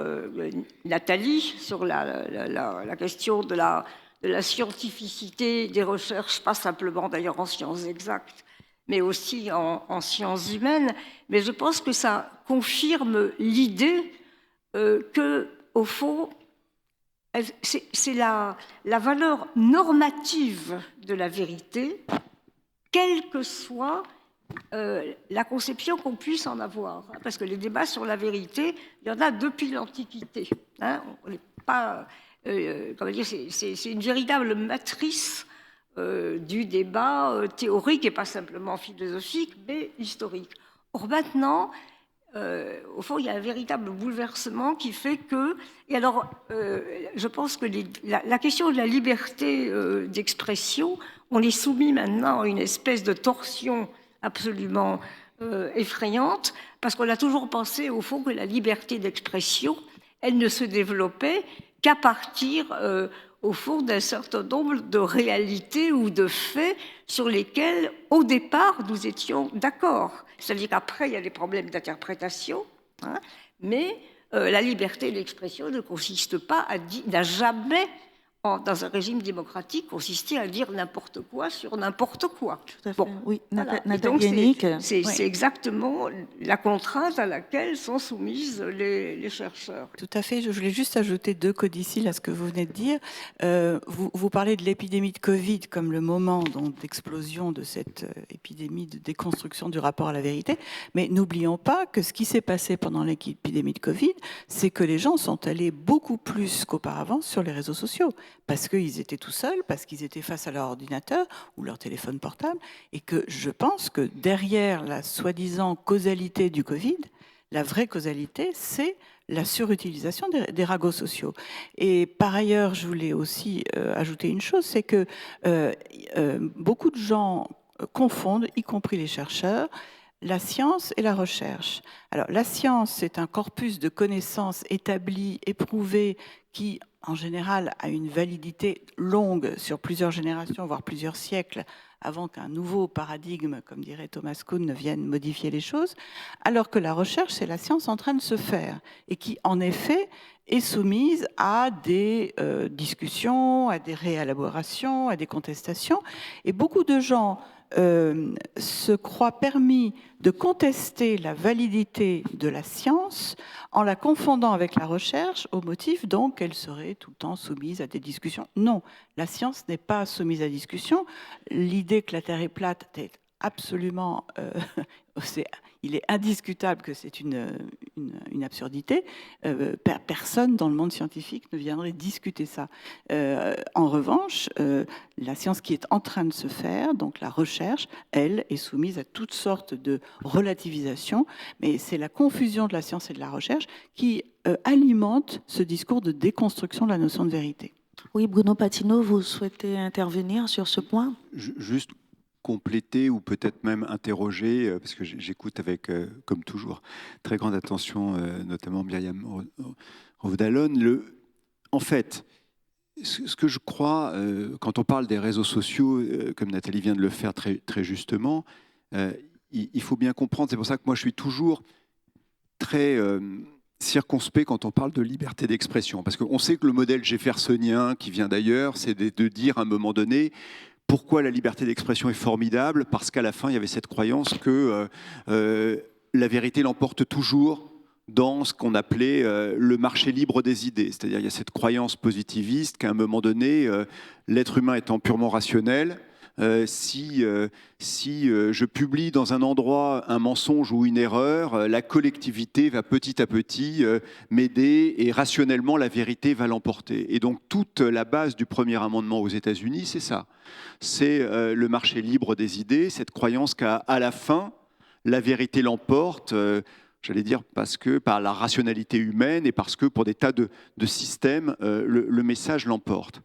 Nathalie sur la question de la scientificité des recherches, pas simplement d'ailleurs en sciences exactes, mais aussi en sciences humaines. Mais je pense que ça confirme l'idée que, au fond, c'est la valeur normative de la vérité, quelle que soit la conception qu'on puisse en avoir. Parce que les débats sur la vérité, il y en a depuis l'Antiquité. Hein, on n'est pas, comment dire, c'est une véritable matrice du débat théorique et pas simplement philosophique, mais historique. Or maintenant, au fond, il y a un véritable bouleversement qui fait que... Et alors, je pense que la question de la liberté d'expression, on est soumis maintenant à une espèce de torsion absolument effrayante, parce qu'on a toujours pensé, au fond, que la liberté d'expression, elle ne se développait qu'à partir... au fond d'un certain nombre de réalités ou de faits sur lesquels, au départ, nous étions d'accord. C'est-à-dire qu'après, il y a des problèmes d'interprétation, hein, mais la liberté d'expression ne consiste pas n'a jamais, dans un régime démocratique, consisté à dire n'importe quoi sur n'importe quoi. Tout à fait. Bon, oui, voilà. C'est exactement la contrainte à laquelle sont soumises les chercheurs. Tout à fait. Je voulais juste ajouter 2 codicilles à ce que vous venez de dire. Vous parlez de l'épidémie de Covid comme le moment d'explosion de cette épidémie de déconstruction du rapport à la vérité. Mais n'oublions pas que ce qui s'est passé pendant l'épidémie de Covid, c'est que les gens sont allés beaucoup plus qu'auparavant sur les réseaux sociaux. Parce qu'ils étaient tout seuls, parce qu'ils étaient face à leur ordinateur ou leur téléphone portable, et que je pense que derrière la soi-disant causalité du Covid, la vraie causalité, c'est la surutilisation des ragots sociaux. Et par ailleurs, je voulais aussi ajouter une chose, c'est que beaucoup de gens confondent, y compris les chercheurs, la science et la recherche. Alors, la science, c'est un corpus de connaissances établies, éprouvées, qui, en général, a une validité longue sur plusieurs générations, voire plusieurs siècles, avant qu'un nouveau paradigme, comme dirait Thomas Kuhn, ne vienne modifier les choses, alors que la recherche, c'est la science en train de se faire, et qui, en effet, est soumise à des discussions, à des réélaborations, à des contestations. Et beaucoup de gens se croient permis de contester la validité de la science en la confondant avec la recherche au motif donc qu'elle serait tout le temps soumise à des discussions. Non, la science n'est pas soumise à discussion. L'idée que la Terre est plate est absolument... il est indiscutable que c'est une absurdité. Personne dans le monde scientifique ne viendrait discuter ça. En revanche, la science qui est en train de se faire, donc la recherche, elle, est soumise à toutes sortes de relativisations, mais c'est la confusion de la science et de la recherche qui alimente ce discours de déconstruction de la notion de vérité. Oui, Bruno Patino, vous souhaitez intervenir sur ce point ? Juste compléter ou peut-être même interroger, parce que j'écoute avec, comme toujours, très grande attention, notamment Myriam Rovdalon. En fait, ce que je crois, quand on parle des réseaux sociaux, comme Nathalie vient de le faire très, très justement, il faut bien comprendre, c'est pour ça que moi je suis toujours très circonspect quand on parle de liberté d'expression, parce qu'on sait que le modèle jeffersonien, qui vient d'ailleurs, c'est de dire à un moment donné, pourquoi la liberté d'expression est formidable ? Parce qu'à la fin, il y avait cette croyance que la vérité l'emporte toujours dans ce qu'on appelait le marché libre des idées. C'est-à-dire il y a cette croyance positiviste qu'à un moment donné, l'être humain étant purement rationnel, si je publie dans un endroit un mensonge ou une erreur, la collectivité va petit à petit m'aider et rationnellement la vérité va l'emporter. Et donc toute la base du premier amendement aux États-Unis, c'est ça. C'est le marché libre des idées, cette croyance qu'à la fin, la vérité l'emporte. J'allais dire parce que par la rationalité humaine et parce que pour des tas de systèmes, le message l'emporte.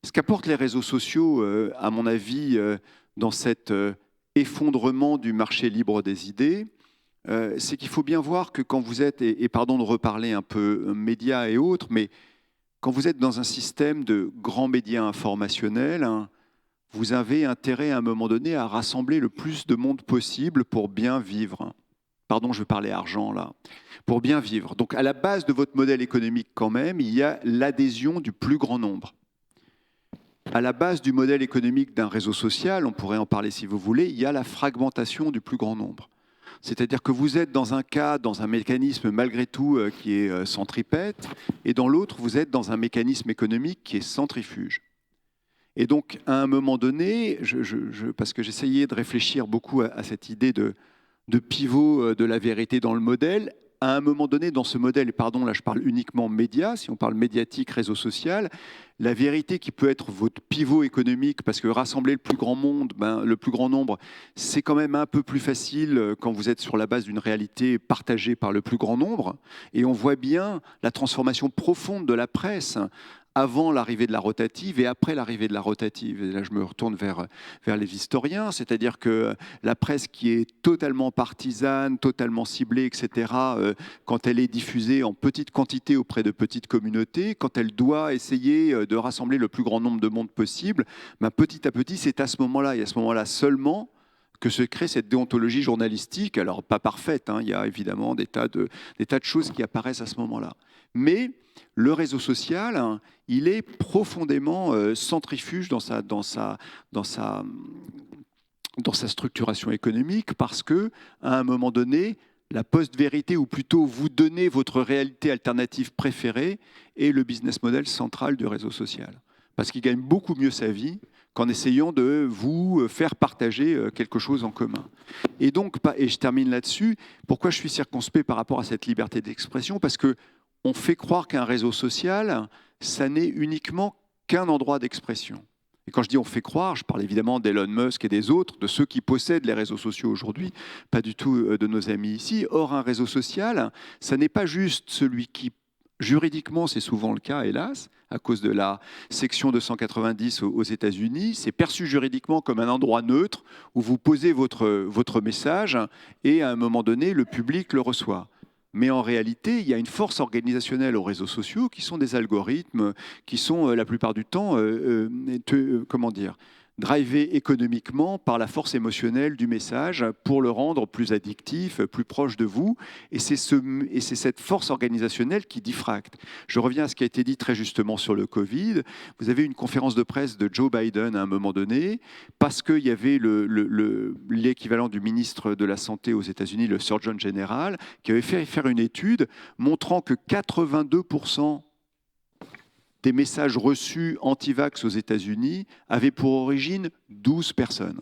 Ce qu'apportent les réseaux sociaux, à mon avis, dans cet effondrement du marché libre des idées, c'est qu'il faut bien voir que quand vous êtes, et pardon de reparler un peu médias et autres, mais quand vous êtes dans un système de grands médias informationnels, hein, vous avez intérêt à un moment donné à rassembler le plus de monde possible pour bien vivre. Pardon, je vais parler argent là. Pour bien vivre. Donc à la base de votre modèle économique quand même, il y a l'adhésion du plus grand nombre. À la base du modèle économique d'un réseau social, on pourrait en parler si vous voulez, il y a la fragmentation du plus grand nombre. C'est-à-dire que vous êtes dans un cas, dans un mécanisme malgré tout qui est centripète, et dans l'autre, vous êtes dans un mécanisme économique qui est centrifuge. Et donc, à un moment donné, parce que j'essayais de réfléchir beaucoup à cette idée de pivot de la vérité dans le modèle, à un moment donné, dans ce modèle, et pardon, là je parle uniquement média, si on parle médiatique, réseau social, la vérité qui peut être votre pivot économique, parce que rassembler le plus grand monde, le plus grand nombre, c'est quand même un peu plus facile quand vous êtes sur la base d'une réalité partagée par le plus grand nombre. Et on voit bien la transformation profonde de la presse avant l'arrivée de la rotative et après l'arrivée de la rotative. Et là, je me retourne vers les historiens, c'est-à-dire que la presse qui est totalement partisane, totalement ciblée, etc., quand elle est diffusée en petite quantité auprès de petites communautés, quand elle doit essayer de rassembler le plus grand nombre de monde possible, petit à petit, c'est à ce moment-là, et à ce moment-là seulement, que se crée cette déontologie journalistique, alors pas parfaite, hein, il y a évidemment des tas de choses qui apparaissent à ce moment-là. Mais le réseau social, hein, il est profondément centrifuge dans sa structuration économique parce que, à un moment donné, la post-vérité, ou plutôt vous donnez votre réalité alternative préférée, est le business model central du réseau social. Parce qu'il gagne beaucoup mieux sa vie qu'en essayant de vous faire partager quelque chose en commun. Et donc, et je termine là-dessus, pourquoi je suis circonspect par rapport à cette liberté d'expression ? Parce que on fait croire qu'un réseau social, ça n'est uniquement qu'un endroit d'expression. Et quand je dis on fait croire, je parle évidemment d'Elon Musk et des autres, de ceux qui possèdent les réseaux sociaux aujourd'hui, pas du tout de nos amis ici. Or, un réseau social, ça n'est pas juste celui qui, juridiquement, c'est souvent le cas, hélas, à cause de la section 290 aux États-Unis, c'est perçu juridiquement comme un endroit neutre où vous posez votre message et à un moment donné, le public le reçoit. Mais en réalité, il y a une force organisationnelle aux réseaux sociaux qui sont des algorithmes qui sont la plupart du temps, drivés économiquement par la force émotionnelle du message pour le rendre plus addictif, plus proche de vous. Et c'est cette force organisationnelle qui diffracte. Je reviens à ce qui a été dit très justement sur le Covid. Vous avez une conférence de presse de Joe Biden à un moment donné, parce qu'il y avait l'équivalent du ministre de la Santé aux États-Unis, le Surgeon General, qui avait fait faire une étude montrant que 82% des messages reçus anti-vax aux États-Unis avaient pour origine 12 personnes.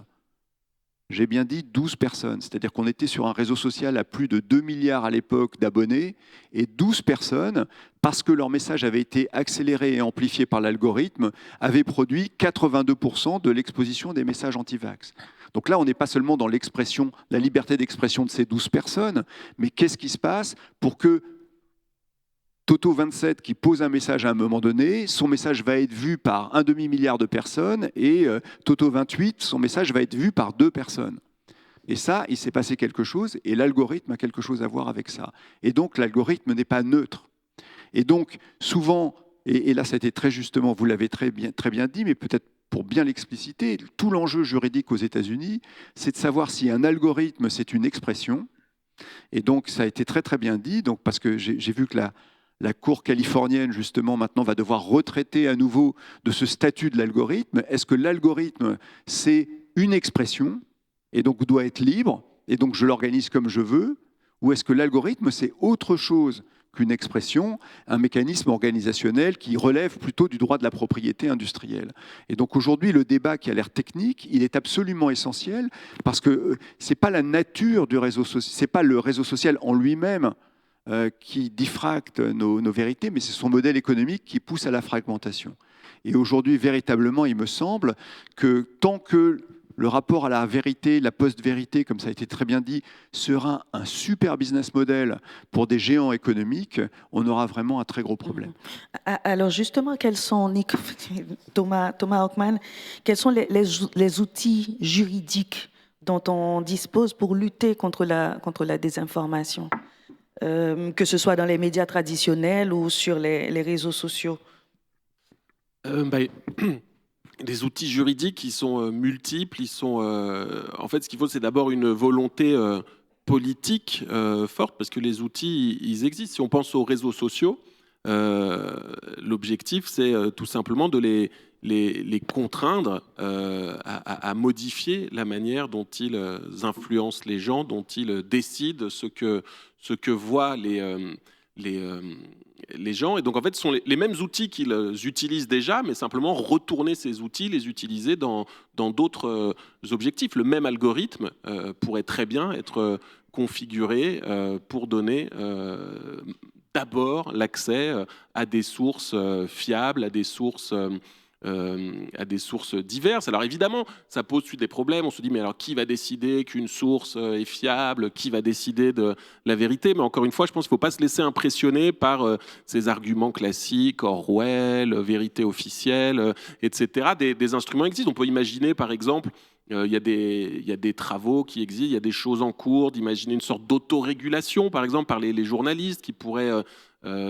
J'ai bien dit 12 personnes, c'est-à-dire qu'on était sur un réseau social à plus de 2 milliards à l'époque d'abonnés, et 12 personnes, parce que leur message avait été accéléré et amplifié par l'algorithme, avaient produit 82% de l'exposition des messages anti-vax. Donc là, on n'est pas seulement dans l'expression, la liberté d'expression de ces 12 personnes, mais qu'est-ce qui se passe pour que Toto 27 qui pose un message à un moment donné, son message va être vu par 1,5 milliard de personnes et Toto 28, son message va être vu par 2 personnes. Et ça, il s'est passé quelque chose et l'algorithme a quelque chose à voir avec ça. Et donc l'algorithme n'est pas neutre. Et donc souvent, et là ça a été très justement, vous l'avez très bien dit, mais peut-être pour bien l'expliciter, tout l'enjeu juridique aux États-Unis, c'est de savoir si un algorithme c'est une expression. Et donc ça a été très bien dit, donc, parce que j'ai vu que la Cour californienne, justement, maintenant, va devoir retraiter à nouveau de ce statut de l'algorithme. Est-ce que l'algorithme, c'est une expression, et donc doit être libre, et donc je l'organise comme je veux, ou est-ce que l'algorithme, c'est autre chose qu'une expression, un mécanisme organisationnel qui relève plutôt du droit de la propriété industrielle. Et donc aujourd'hui, le débat qui a l'air technique, il est absolument essentiel parce que c'est pas la nature du réseau social, c'est pas le réseau social en lui-même qui diffracte nos vérités, mais c'est son modèle économique qui pousse à la fragmentation. Et aujourd'hui, véritablement, il me semble que tant que le rapport à la vérité, la post-vérité, comme ça a été très bien dit, sera un super business model pour des géants économiques, on aura vraiment un très gros problème. Alors justement, quels sont, Thomas Hockmann, quels sont les outils juridiques dont on dispose pour lutter contre la désinformation, que ce soit dans les médias traditionnels ou sur les réseaux sociaux? Des outils juridiques qui sont multiples. En fait, ce qu'il faut, c'est d'abord une volonté politique forte, parce que les outils, ils existent. Si on pense aux réseaux sociaux, l'objectif, c'est tout simplement de les contraindre à modifier la manière dont ils influencent les gens, dont ils décident ce que voient les gens. Et donc, en fait, ce sont les mêmes outils qu'ils utilisent déjà, mais simplement retourner ces outils, les utiliser dans d'autres objectifs. Le même algorithme pourrait très bien être configuré pour donner d'abord l'accès à des sources fiables, à des sources diverses. Alors évidemment, ça pose tout des problèmes. On se dit, mais alors qui va décider qu'une source est fiable? Qui va décider de la vérité? Mais encore une fois, je pense qu'il ne faut pas se laisser impressionner par ces arguments classiques, Orwell, vérité officielle, etc. Des instruments existent. On peut imaginer, par exemple, il y a des travaux qui existent, il y a des choses en cours, d'imaginer une sorte d'autorégulation, par exemple, par les journalistes qui pourraient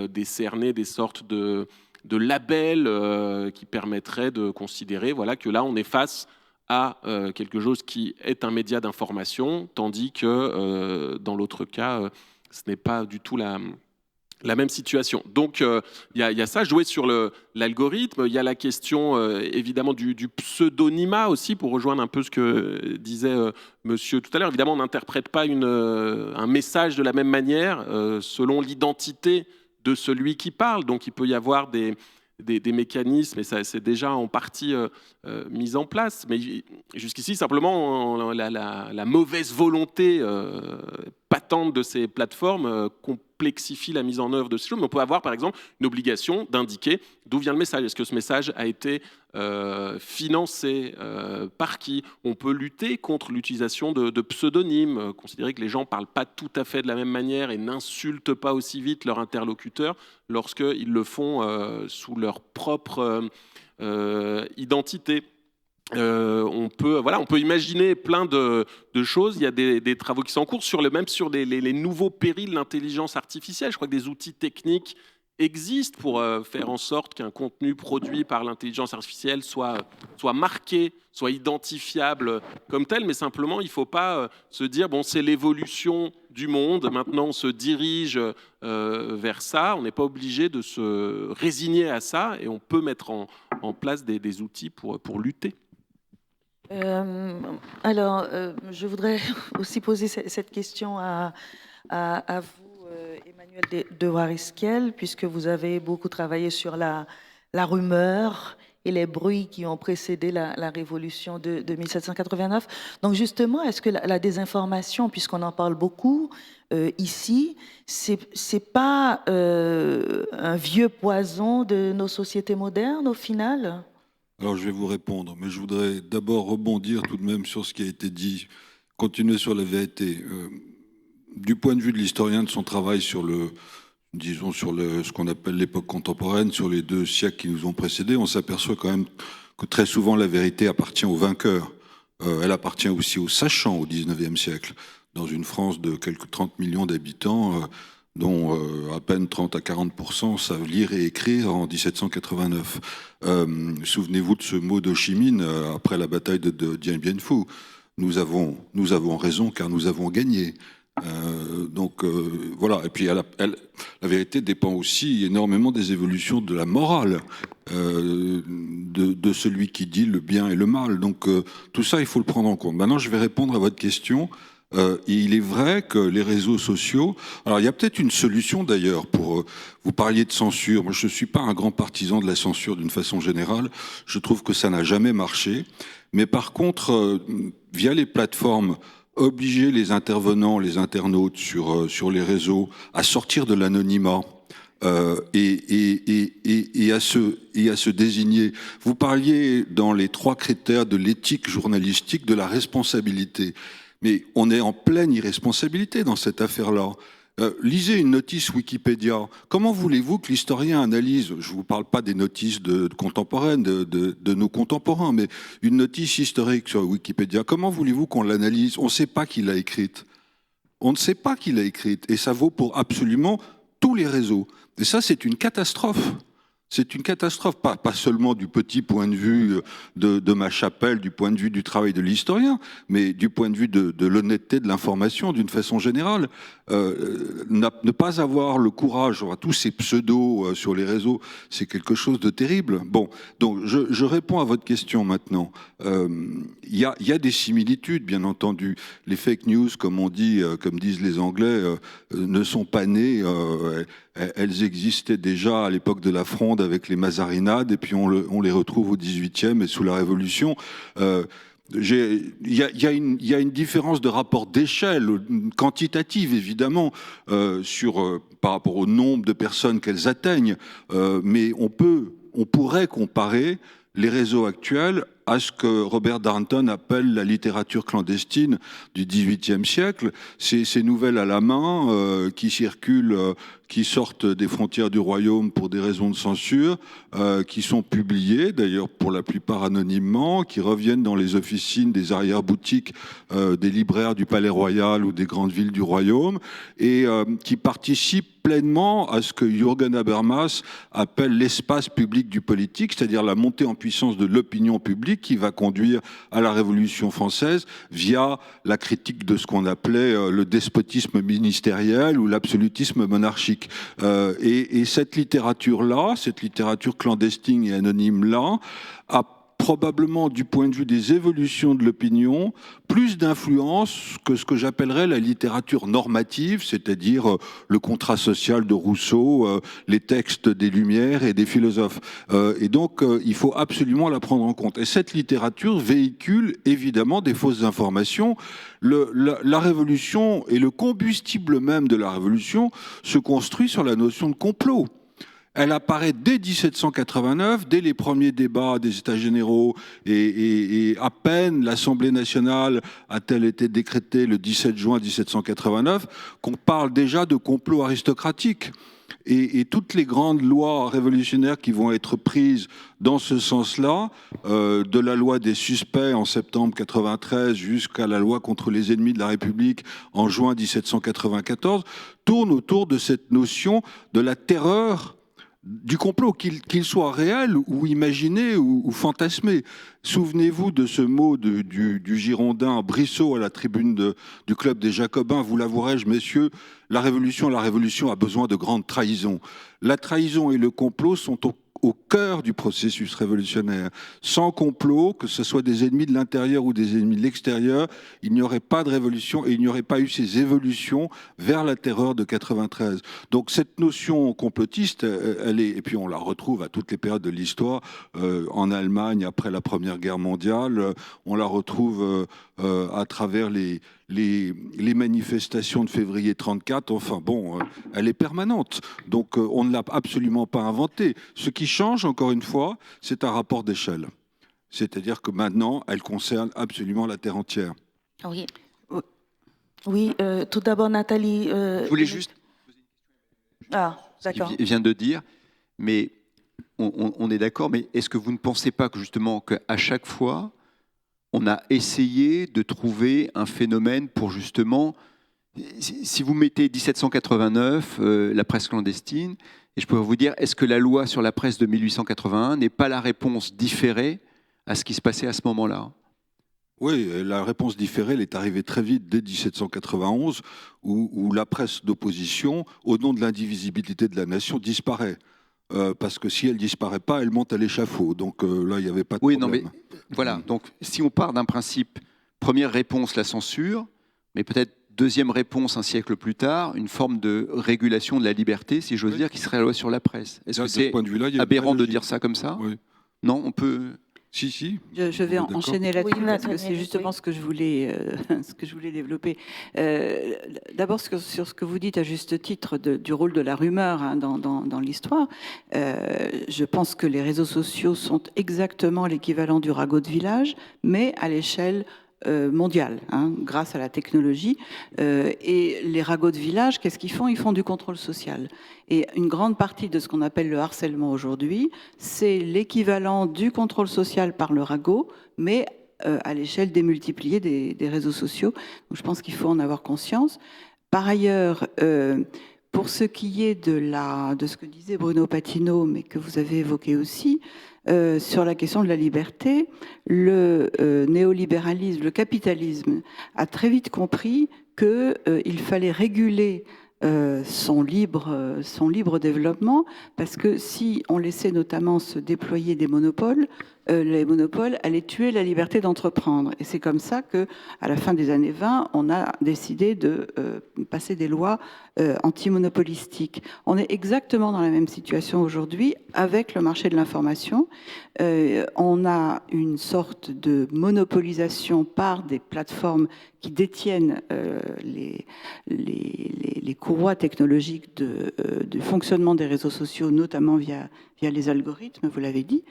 décerner des sortes de labels qui permettraient de considérer que là, on est face à quelque chose qui est un média d'information, tandis que dans l'autre cas, ce n'est pas du tout la même situation. Donc, il y a ça, jouer sur l'algorithme. Il y a la question, évidemment, du pseudonymat aussi, pour rejoindre un peu ce que disait monsieur tout à l'heure. Évidemment, on n'interprète pas un message de la même manière selon l'identité de celui qui parle. Donc, il peut y avoir des mécanismes, et ça c'est déjà en partie mis en place. Mais jusqu'ici, simplement, la mauvaise volonté patente de ces plateformes complexifie la mise en œuvre de ces choses. Mais on peut avoir, par exemple, une obligation d'indiquer d'où vient le message. Est-ce que ce message a été financé par qui? On peut lutter contre l'utilisation de pseudonymes, considérer que les gens ne parlent pas tout à fait de la même manière et n'insultent pas aussi vite leur interlocuteur lorsqu'ils le font sous leur propre identité. On peut imaginer plein de choses. Il y a des travaux qui sont en cours même sur les nouveaux périls de l'intelligence artificielle. Je crois que des outils techniques existent pour faire en sorte qu'un contenu produit par l'intelligence artificielle soit marqué, soit identifiable comme tel, mais simplement, il ne faut pas se dire, bon, c'est l'évolution du monde, maintenant on se dirige vers ça, on n'est pas obligé de se résigner à ça, et on peut mettre en place des outils pour lutter. Je voudrais aussi poser cette question à vous, Emmanuel de Warisquiel, puisque vous avez beaucoup travaillé sur la rumeur et les bruits qui ont précédé la révolution de 1789. Donc justement, est-ce que la désinformation, puisqu'on en parle beaucoup ici, c'est pas un vieux poison de nos sociétés modernes au final ? Alors je vais vous répondre, mais je voudrais d'abord rebondir tout de même sur ce qui a été dit, continuer sur la vérité. Du point de vue de l'historien, de son travail sur ce qu'on appelle l'époque contemporaine, sur les 2 siècles qui nous ont précédés, on s'aperçoit quand même que très souvent la vérité appartient aux vainqueurs. Elle appartient aussi aux sachants au XIXe siècle. Dans une France de quelques 30 millions d'habitants, dont à peine 30 à 40% savent lire et écrire en 1789. Souvenez-vous de ce mot d'Ho Chi Minh après la bataille de Dien Bien Phu. Nous avons raison car nous avons gagné. Voilà. Et puis la vérité dépend aussi énormément des évolutions de la morale de celui qui dit le bien et le mal. Donc tout ça, il faut le prendre en compte. Maintenant, je vais répondre à votre question. Et il est vrai que les réseaux sociaux... Alors, il y a peut-être une solution, d'ailleurs, pour... vous parliez de censure. Moi, je ne suis pas un grand partisan de la censure d'une façon générale. Je trouve que ça n'a jamais marché. Mais par contre, via les plateformes, obliger les intervenants, les internautes sur les réseaux à sortir de l'anonymat, et à se désigner. Vous parliez dans les 3 critères de l'éthique journalistique de la responsabilité. Mais on est en pleine irresponsabilité dans cette affaire-là. Lisez une notice Wikipédia. Comment voulez-vous que l'historien analyse, je ne vous parle pas des notices contemporaines, de nos contemporains, mais une notice historique sur Wikipédia, comment voulez-vous qu'on l'analyse? On ne sait pas qui l'a écrite. On ne sait pas qui l'a écrite. Et ça vaut pour absolument tous les réseaux. Et ça, c'est une catastrophe. C'est une catastrophe, pas seulement du petit point de vue de ma chapelle, du point de vue du travail de l'historien, mais du point de vue de l'honnêteté de l'information d'une façon générale. Ne pas avoir le courage, tous ces pseudos sur les réseaux, c'est quelque chose de terrible. Bon, donc je réponds à votre question maintenant. Il y a des similitudes, bien entendu. Les fake news, comme on dit, comme disent les Anglais, ne sont pas nées. Elles existaient déjà à l'époque de la Fronde avec les Mazarinades, et puis on les retrouve au XVIIIe et sous la Révolution. Il y a une différence de rapport d'échelle, quantitative évidemment, par rapport au nombre de personnes qu'elles atteignent, mais on pourrait comparer les réseaux actuels à ce que Robert Darnton appelle la littérature clandestine du XVIIIe siècle. Ces nouvelles à la main qui circulent, qui sortent des frontières du royaume pour des raisons de censure, qui sont publiées, d'ailleurs pour la plupart anonymement, qui reviennent dans les officines des arrière-boutiques des libraires du Palais Royal ou des grandes villes du royaume, et qui participent pleinement à ce que Jürgen Habermas appelle l'espace public du politique, c'est-à-dire la montée en puissance de l'opinion publique qui va conduire à la Révolution française via la critique de ce qu'on appelait le despotisme ministériel ou l'absolutisme monarchique. Et cette littérature-là, cette littérature clandestine et anonyme-là, a probablement, du point de vue des évolutions de l'opinion, plus d'influence que ce que j'appellerais la littérature normative, c'est-à-dire le contrat social de Rousseau, les textes des Lumières et des philosophes. Et donc, il faut absolument la prendre en compte. Et cette littérature véhicule évidemment des fausses informations. La Révolution et le combustible même de la Révolution se construit sur la notion de complot. Elle apparaît dès 1789, dès les premiers débats des États généraux, et à peine l'Assemblée nationale a-t-elle été décrétée le 17 juin 1789, qu'on parle déjà de complot aristocratique. Et toutes les grandes lois révolutionnaires qui vont être prises dans ce sens-là, de la loi des suspects en septembre 93 jusqu'à la loi contre les ennemis de la République en juin 1794, tournent autour de cette notion de la terreur du complot, qu'il soit réel ou imaginé ou fantasmé. Souvenez-vous de ce mot du Girondin Brissot à la tribune du Club des Jacobins. Vous l'avouerai-je, messieurs, la révolution a besoin de grandes trahisons. La trahison et le complot sont au cœur du processus révolutionnaire. Sans complot, que ce soit des ennemis de l'intérieur ou des ennemis de l'extérieur, il n'y aurait pas de révolution et il n'y aurait pas eu ces évolutions vers la terreur de 93. Donc cette notion complotiste, elle est, et puis on la retrouve à toutes les périodes de l'histoire, en Allemagne après la Première Guerre mondiale, on la retrouve à travers les manifestations de février 34, enfin bon, elle est permanente. Donc on ne l'a absolument pas inventée. Ce qui change, encore une fois, c'est un rapport d'échelle. C'est-à-dire que maintenant, elle concerne absolument la terre entière. Oui, oui, tout d'abord, Nathalie... Je voulais juste... Ah, d'accord. Il vient de dire, mais on est d'accord, mais est-ce que vous ne pensez pas que justement, qu'à chaque fois, on a essayé de trouver un phénomène pour justement, si vous mettez 1789, la presse clandestine, et je pourrais vous dire, est-ce que la loi sur la presse de 1881 n'est pas la réponse différée à ce qui se passait à ce moment-là ? Oui, la réponse différée, elle est arrivée très vite, dès 1791, où la presse d'opposition, au nom de l'indivisibilité de la nation, disparaît. Parce que si elle disparaît pas, elle monte à l'échafaud. Donc là, il n'y avait pas de problème. Non, mais voilà. Donc, si on part d'un principe, première réponse, la censure, mais peut-être deuxième réponse un siècle plus tard, une forme de régulation de la liberté, si j'ose dire, qui serait la loi sur la presse. Est-ce que c'est aberrant de dire ça comme ça? Oui. Non, on peut... Si. Je vais enchaîner là-dessus, Oui, parce que Nathaniel, c'est justement ce que je voulais développer. D'abord, sur ce que vous dites à juste titre du rôle de la rumeur hein, dans l'histoire, je pense que les réseaux sociaux sont exactement l'équivalent du ragot de village, mais à l'échelle mondiale, hein, grâce à la technologie. Et les ragots de village, qu'est-ce qu'ils font? Ils font du contrôle social. Et une grande partie de ce qu'on appelle le harcèlement aujourd'hui, c'est l'équivalent du contrôle social par le ragot, mais à l'échelle démultipliée des réseaux sociaux. Donc, je pense qu'il faut en avoir conscience. Par ailleurs, pour ce qui est de ce que disait Bruno Patino, mais que vous avez évoqué aussi, sur la question de la liberté, le néolibéralisme, le capitalisme a très vite compris qu'il fallait réguler son libre développement, parce que si on laissait notamment se déployer des monopoles, les monopoles allaient tuer la liberté d'entreprendre. Et c'est comme ça que, à la fin des années 20, on a décidé de passer des lois antimonopolistiques. On est exactement dans la même situation aujourd'hui avec le marché de l'information. On a une sorte de monopolisation par des plateformes qui détiennent les courroies technologiques du fonctionnement des réseaux sociaux, notamment via les algorithmes, vous l'avez dit.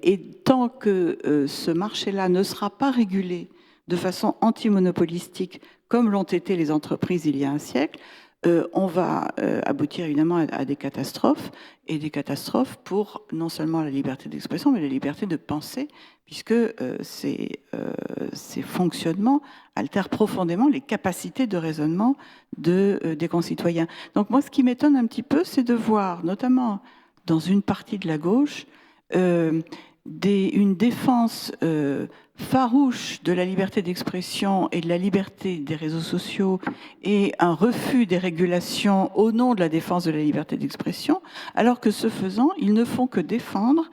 Et tant que ce marché-là ne sera pas régulé de façon antimonopolistique, comme l'ont été les entreprises il y a un siècle, on va aboutir évidemment à des catastrophes, et des catastrophes pour non seulement la liberté d'expression, mais la liberté de penser, puisque ces fonctionnements altèrent profondément les capacités de raisonnement des concitoyens. Donc moi, ce qui m'étonne un petit peu, c'est de voir, notamment dans une partie de la gauche, une défense farouche de la liberté d'expression et de la liberté des réseaux sociaux et un refus des régulations au nom de la défense de la liberté d'expression, alors que ce faisant, ils ne font que défendre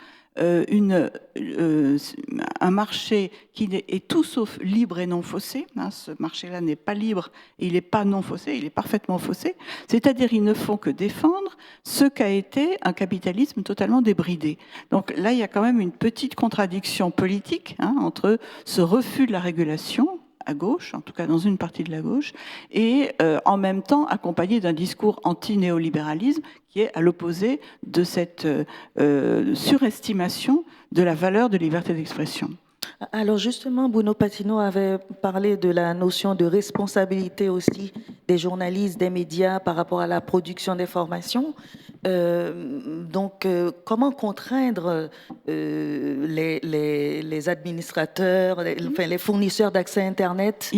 un marché qui est tout sauf libre et non faussé. Hein, ce marché-là n'est pas libre et il n'est pas non faussé, il est parfaitement faussé. C'est-à-dire ils ne font que défendre ce qu'a été un capitalisme totalement débridé. Donc là, il y a quand même une petite contradiction politique hein, entre ce refus de la régulation à gauche, en tout cas dans une partie de la gauche, et en même temps accompagné d'un discours anti-néolibéralisme qui est à l'opposé de cette surestimation de la valeur de liberté d'expression. Alors justement, Bruno Patino avait parlé de la notion de responsabilité aussi des journalistes, des médias par rapport à la production d'informations. Donc, comment contraindre les administrateurs, les fournisseurs d'accès Internet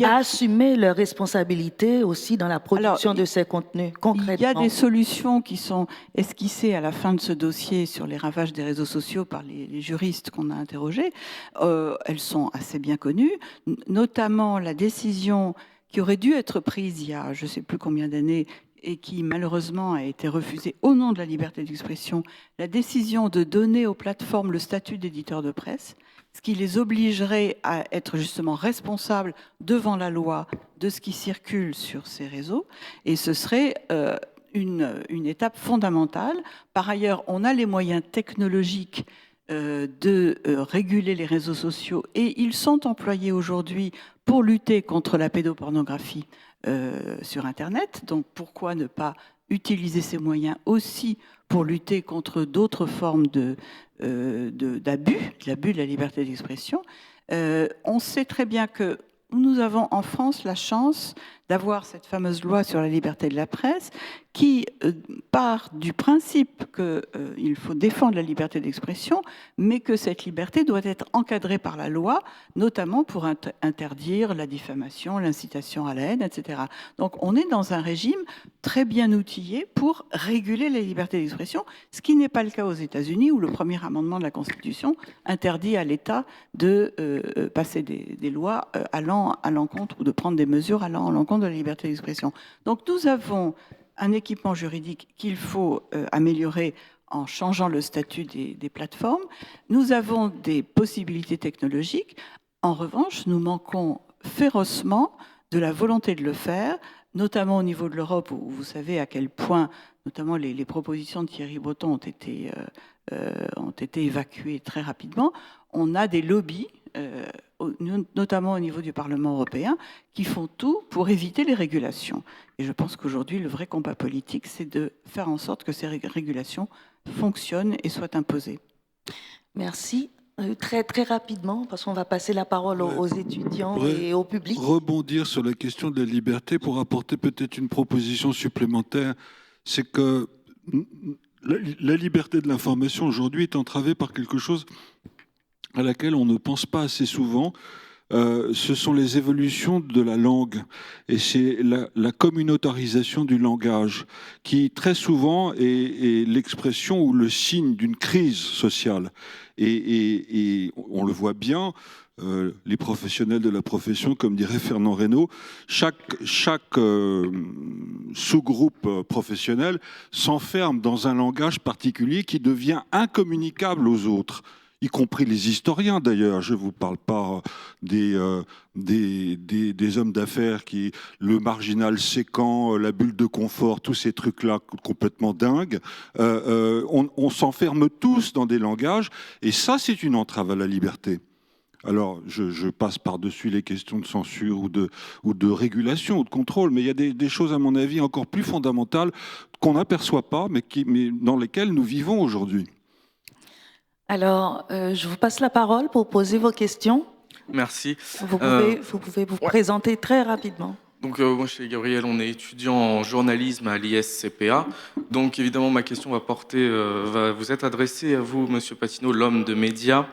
à assumer leurs responsabilités aussi dans la production de ces contenus, concrètement? Il y a des solutions qui sont esquissées à la fin de ce dossier sur les ravages des réseaux sociaux par les juristes qu'on a interrogés. Elles sont assez bien connues, notamment la décision qui aurait dû être prise il y a je ne sais plus combien d'années et qui malheureusement a été refusée au nom de la liberté d'expression, la décision de donner aux plateformes le statut d'éditeur de presse, ce qui les obligerait à être justement responsables devant la loi de ce qui circule sur ces réseaux. Et ce serait une étape fondamentale. Par ailleurs, on a les moyens technologiques de réguler les réseaux sociaux et ils sont employés aujourd'hui pour lutter contre la pédopornographie sur Internet. Donc pourquoi ne pas utiliser ces moyens aussi pour lutter contre d'autres formes d'abus de la liberté d'expression? On sait très bien que nous avons en France la chance d'avoir cette fameuse loi sur la liberté de la presse qui part du principe qu'il faut défendre la liberté d'expression, mais que cette liberté doit être encadrée par la loi, notamment pour interdire la diffamation, l'incitation à la haine, etc. Donc on est dans un régime très bien outillé pour réguler la liberté d'expression, ce qui n'est pas le cas aux États-Unis, où le premier amendement de la Constitution interdit à l'État de passer des lois allant à l'encontre ou de prendre des mesures allant à l'encontre de la liberté d'expression. Donc nous avons un équipement juridique qu'il faut améliorer en changeant le statut des plateformes. Nous avons des possibilités technologiques. En revanche, nous manquons férocement de la volonté de le faire, notamment au niveau de l'Europe, où vous savez à quel point, notamment les propositions de Thierry Breton ont été évacuées très rapidement. On a des lobbies, notamment au niveau du Parlement européen, qui font tout pour éviter les régulations. Et je pense qu'aujourd'hui, le vrai combat politique, c'est de faire en sorte que ces régulations fonctionnent et soient imposées. Merci. Très, très rapidement, parce qu'on va passer la parole aux étudiants et au public. Rebondir sur la question de la liberté pour apporter peut-être une proposition supplémentaire, c'est que la liberté de l'information aujourd'hui est entravée par quelque chose à laquelle on ne pense pas assez souvent. Ce sont les évolutions de la langue et c'est la communautarisation du langage qui très souvent est l'expression ou le signe d'une crise sociale. Et on le voit bien, les professionnels de la profession, comme dirait Fernand Reynaud, chaque sous-groupe professionnel s'enferme dans un langage particulier qui devient incommunicable aux autres, y compris les historiens d'ailleurs. Je ne vous parle pas des hommes d'affaires qui, le marginal séquent, la bulle de confort, tous ces trucs-là complètement dingues. On s'enferme tous dans des langages et ça, c'est une entrave à la liberté. Alors, je passe par-dessus les questions de censure ou de régulation ou de contrôle, mais il y a des choses, à mon avis, encore plus fondamentales qu'on n'aperçoit pas, mais dans lesquelles nous vivons aujourd'hui. Alors, je vous passe la parole pour poser vos questions. Merci. Vous pouvez vous présenter très rapidement. Donc, moi, je suis Gabriel, on est étudiant en journalisme à l'ISCPA. Donc, évidemment, ma question va vous être adressée à vous, Monsieur Patineau, l'homme de médias.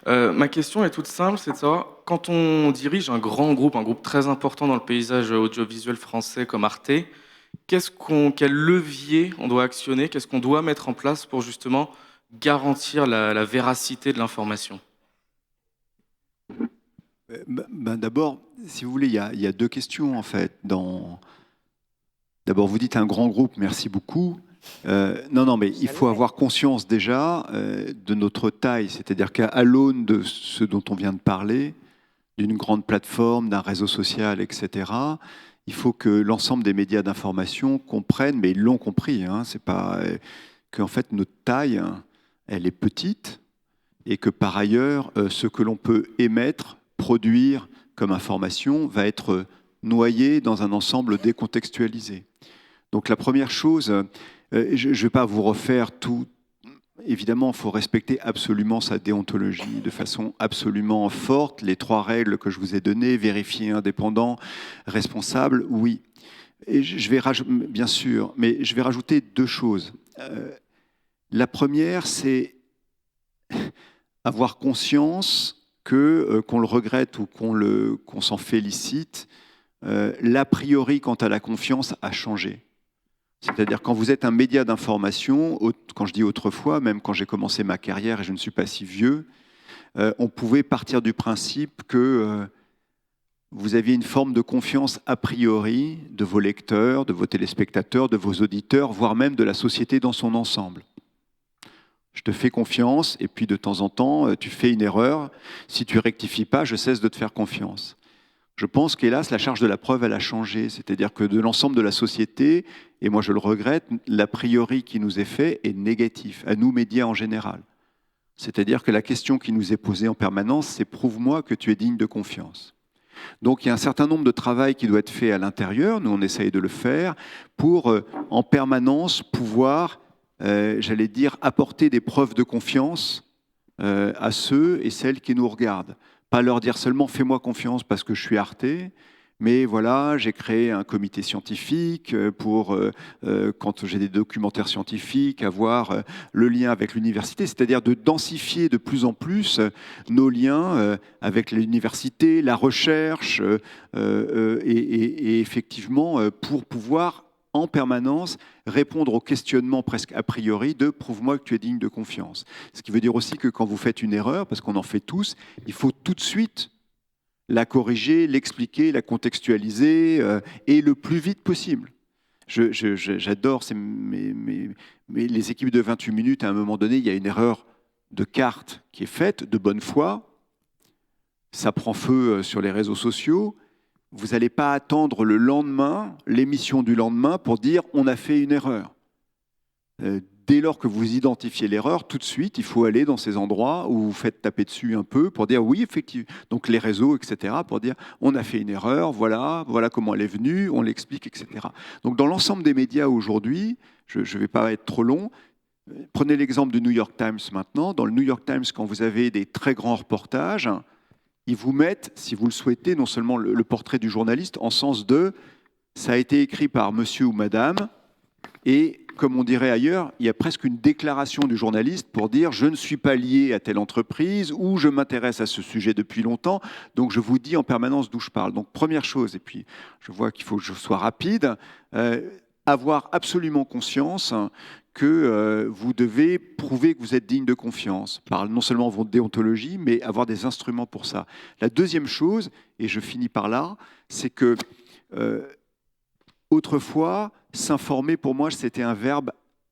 Ma question est toute simple, c'est de savoir, quand on dirige un groupe très important dans le paysage audiovisuel français comme Arte, quel levier on doit actionner, qu'est-ce qu'on doit mettre en place pour justement garantir la véracité de l'information? D'abord, si vous voulez, il y a deux questions en fait. D'abord, vous dites un grand groupe, merci beaucoup. Non, mais il faut avoir conscience déjà de notre taille, c'est-à-dire qu'à l'aune de ce dont on vient de parler, d'une grande plateforme, d'un réseau social, etc., il faut que l'ensemble des médias d'information comprennent, mais ils l'ont compris, c'est pas qu'en fait notre taille, elle est petite et que par ailleurs, ce que l'on peut émettre, produire comme information va être noyé dans un ensemble décontextualisé. Donc la première chose, je ne vais pas vous refaire tout. Évidemment, il faut respecter absolument sa déontologie de façon absolument forte. Les 3 règles que je vous ai données, vérifier, indépendant, responsable, oui. Et je vais bien sûr, mais je vais rajouter 2 choses. La première, c'est avoir conscience qu'on le regrette ou qu'on s'en félicite. L'a priori, quant à la confiance, a changé. C'est-à-dire quand vous êtes un média d'information, quand je dis autrefois, même quand j'ai commencé ma carrière et je ne suis pas si vieux, on pouvait partir du principe que vous aviez une forme de confiance a priori de vos lecteurs, de vos téléspectateurs, de vos auditeurs, voire même de la société dans son ensemble. Je te fais confiance et puis de temps en temps, tu fais une erreur. Si tu ne rectifies pas, je cesse de te faire confiance. Je pense qu'hélas, la charge de la preuve, elle a changé. C'est-à-dire que de l'ensemble de la société, et moi je le regrette, l'a priori qui nous est fait est négatif, à nous médias en général. C'est-à-dire que la question qui nous est posée en permanence, c'est « prouve-moi que tu es digne de confiance ». Donc il y a un certain nombre de travail qui doit être fait à l'intérieur, nous on essaye de le faire, pour en permanence pouvoir, j'allais dire, apporter des preuves de confiance à ceux et celles qui nous regardent. Pas leur dire seulement « fais-moi confiance parce que je suis Arte », mais voilà, j'ai créé un comité scientifique pour, quand j'ai des documentaires scientifiques, avoir le lien avec l'université, c'est-à-dire de densifier de plus en plus nos liens avec l'université, la recherche, et effectivement pour pouvoir en permanence répondre au questionnement presque a priori de « prouve-moi que tu es digne de confiance ». Ce qui veut dire aussi que quand vous faites une erreur, parce qu'on en fait tous, il faut tout de suite la corriger, l'expliquer, la contextualiser et le plus vite possible. J'adore les équipes de 28 minutes. À un moment donné, il y a une erreur de carte qui est faite, de bonne foi. ça prend feu sur les réseaux sociaux, vous n'allez pas attendre le lendemain, l'émission du lendemain, pour dire « on a fait une erreur ». Dès lors que vous identifiez l'erreur, tout de suite, il faut aller dans ces endroits où vous faites taper dessus un peu pour dire oui, effectivement. Donc les réseaux, etc., pour dire on a fait une erreur, voilà comment elle est venue, on l'explique, etc. Donc dans l'ensemble des médias aujourd'hui, je ne vais pas être trop long, prenez l'exemple du New York Times maintenant. Dans le New York Times, quand vous avez des très grands reportages, ils vous mettent, si vous le souhaitez, non seulement le portrait du journaliste, en sens de ça a été écrit par monsieur ou madame, et comme on dirait ailleurs, il y a presque une déclaration du journaliste pour dire « je ne suis pas lié à telle entreprise » ou « je m'intéresse à ce sujet depuis longtemps, donc je vous dis en permanence d'où je parle ». Donc première chose, et puis je vois qu'il faut que je sois rapide, avoir absolument conscience que vous devez prouver que vous êtes digne de confiance par non seulement votre déontologie, mais avoir des instruments pour ça. La deuxième chose, et je finis par là, c'est que autrefois, s'informer, pour moi, c'était un verbe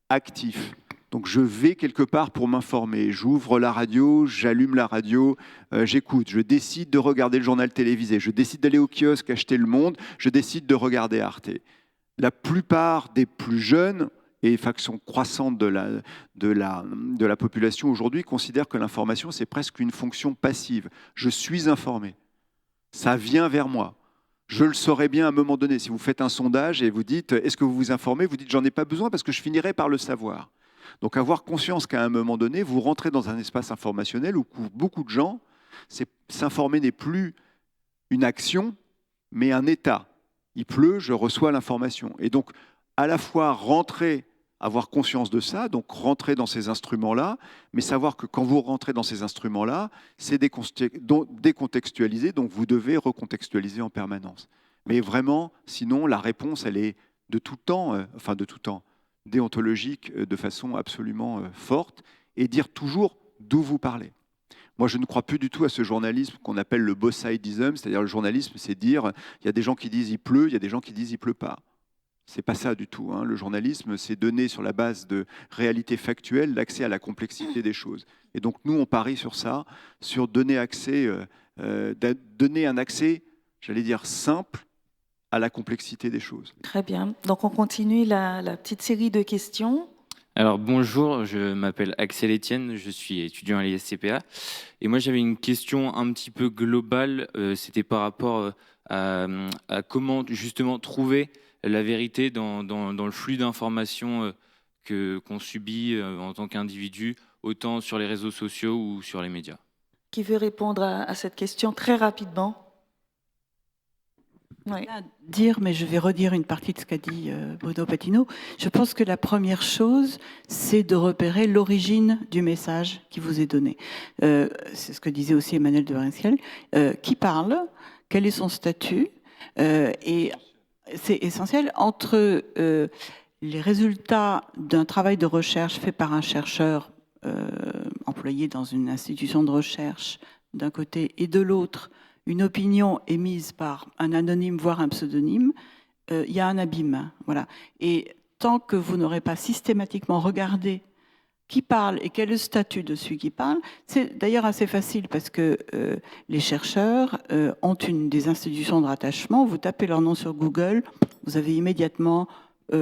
actif. Donc je vais quelque part pour m'informer. J'ouvre la radio, j'allume la radio, j'écoute. Je décide de regarder le journal télévisé. Je décide d'aller au kiosque acheter Le Monde. Je décide de regarder Arte. La plupart des plus jeunes et factions croissantes de la population aujourd'hui considèrent que l'information, c'est presque une fonction passive. Je suis informé. Ça vient vers moi. Je le saurais bien à un moment donné. Si vous faites un sondage et vous dites « est-ce que vous vous informez ?» Vous dites « j'en ai pas besoin parce que je finirai par le savoir ». Donc avoir conscience qu'à un moment donné, vous rentrez dans un espace informationnel où beaucoup de gens, s'informer n'est plus une action, mais un état. Il pleut, je reçois l'information. Et donc, à la fois rentrer, avoir conscience de ça, donc rentrer dans ces instruments-là, mais savoir que quand vous rentrez dans ces instruments-là, c'est décontextualisé, donc vous devez recontextualiser en permanence. Mais vraiment, sinon, la réponse, elle est de tout temps, déontologique de façon absolument forte, et dire toujours d'où vous parlez. Moi, je ne crois plus du tout à ce journalisme qu'on appelle le both-sidism, c'est-à-dire le journalisme, c'est dire, il y a des gens qui disent il pleut, il y a des gens qui disent il pleut pas. C'est pas ça du tout. Hein. Le journalisme, c'est donner sur la base de réalités factuelles l'accès à la complexité des choses. Et donc nous, on parie sur ça, sur donner un accès, j'allais dire simple, à la complexité des choses. Très bien. Donc on continue la petite série de questions. Alors bonjour, je m'appelle Axel Etienne, je suis étudiant à l'ISCPA. Et moi j'avais une question un petit peu globale, c'était par rapport à comment justement trouver la vérité dans le flux d'informations qu'on subit en tant qu'individu, autant sur les réseaux sociaux ou sur les médias. Qui veut répondre à cette question très rapidement? Oui. Dire, mais je vais redire une partie de ce qu'a dit Bruno Patino. Je pense que la première chose, c'est de repérer l'origine du message qui vous est donné. C'est ce que disait aussi Emmanuel de Varensiel. Qui parle? Quel est son statut? Et c'est essentiel. Entre les résultats d'un travail de recherche fait par un chercheur employé dans une institution de recherche d'un côté et de l'autre, une opinion émise par un anonyme, voire un pseudonyme, il y a un abîme. Voilà. Et tant que vous n'aurez pas systématiquement regardé qui parle et quel est le statut de celui qui parle, c'est d'ailleurs assez facile parce que les chercheurs ont des institutions de rattachement. Vous tapez leur nom sur Google, vous avez immédiatement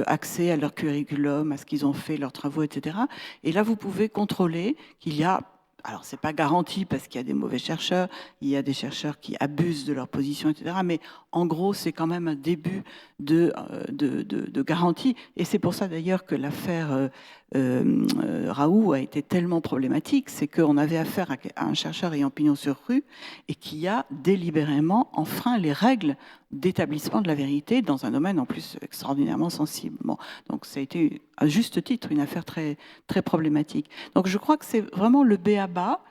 accès à leur curriculum, à ce qu'ils ont fait, leurs travaux, etc. Et là, vous pouvez contrôler qu'il y a... Alors, ce n'est pas garanti parce qu'il y a des mauvais chercheurs, il y a des chercheurs qui abusent de leur position, etc. Mais en gros, c'est quand même un début de garantie. Et c'est pour ça d'ailleurs que l'affaire Raoult a été tellement problématique, c'est qu'on avait affaire à un chercheur ayant pignon sur rue et qui a délibérément enfreint les règles d'établissement de la vérité dans un domaine en plus extraordinairement sensible. Bon, donc ça a été à juste titre une affaire très, très problématique. Donc je crois que c'est vraiment le b.a.-ba,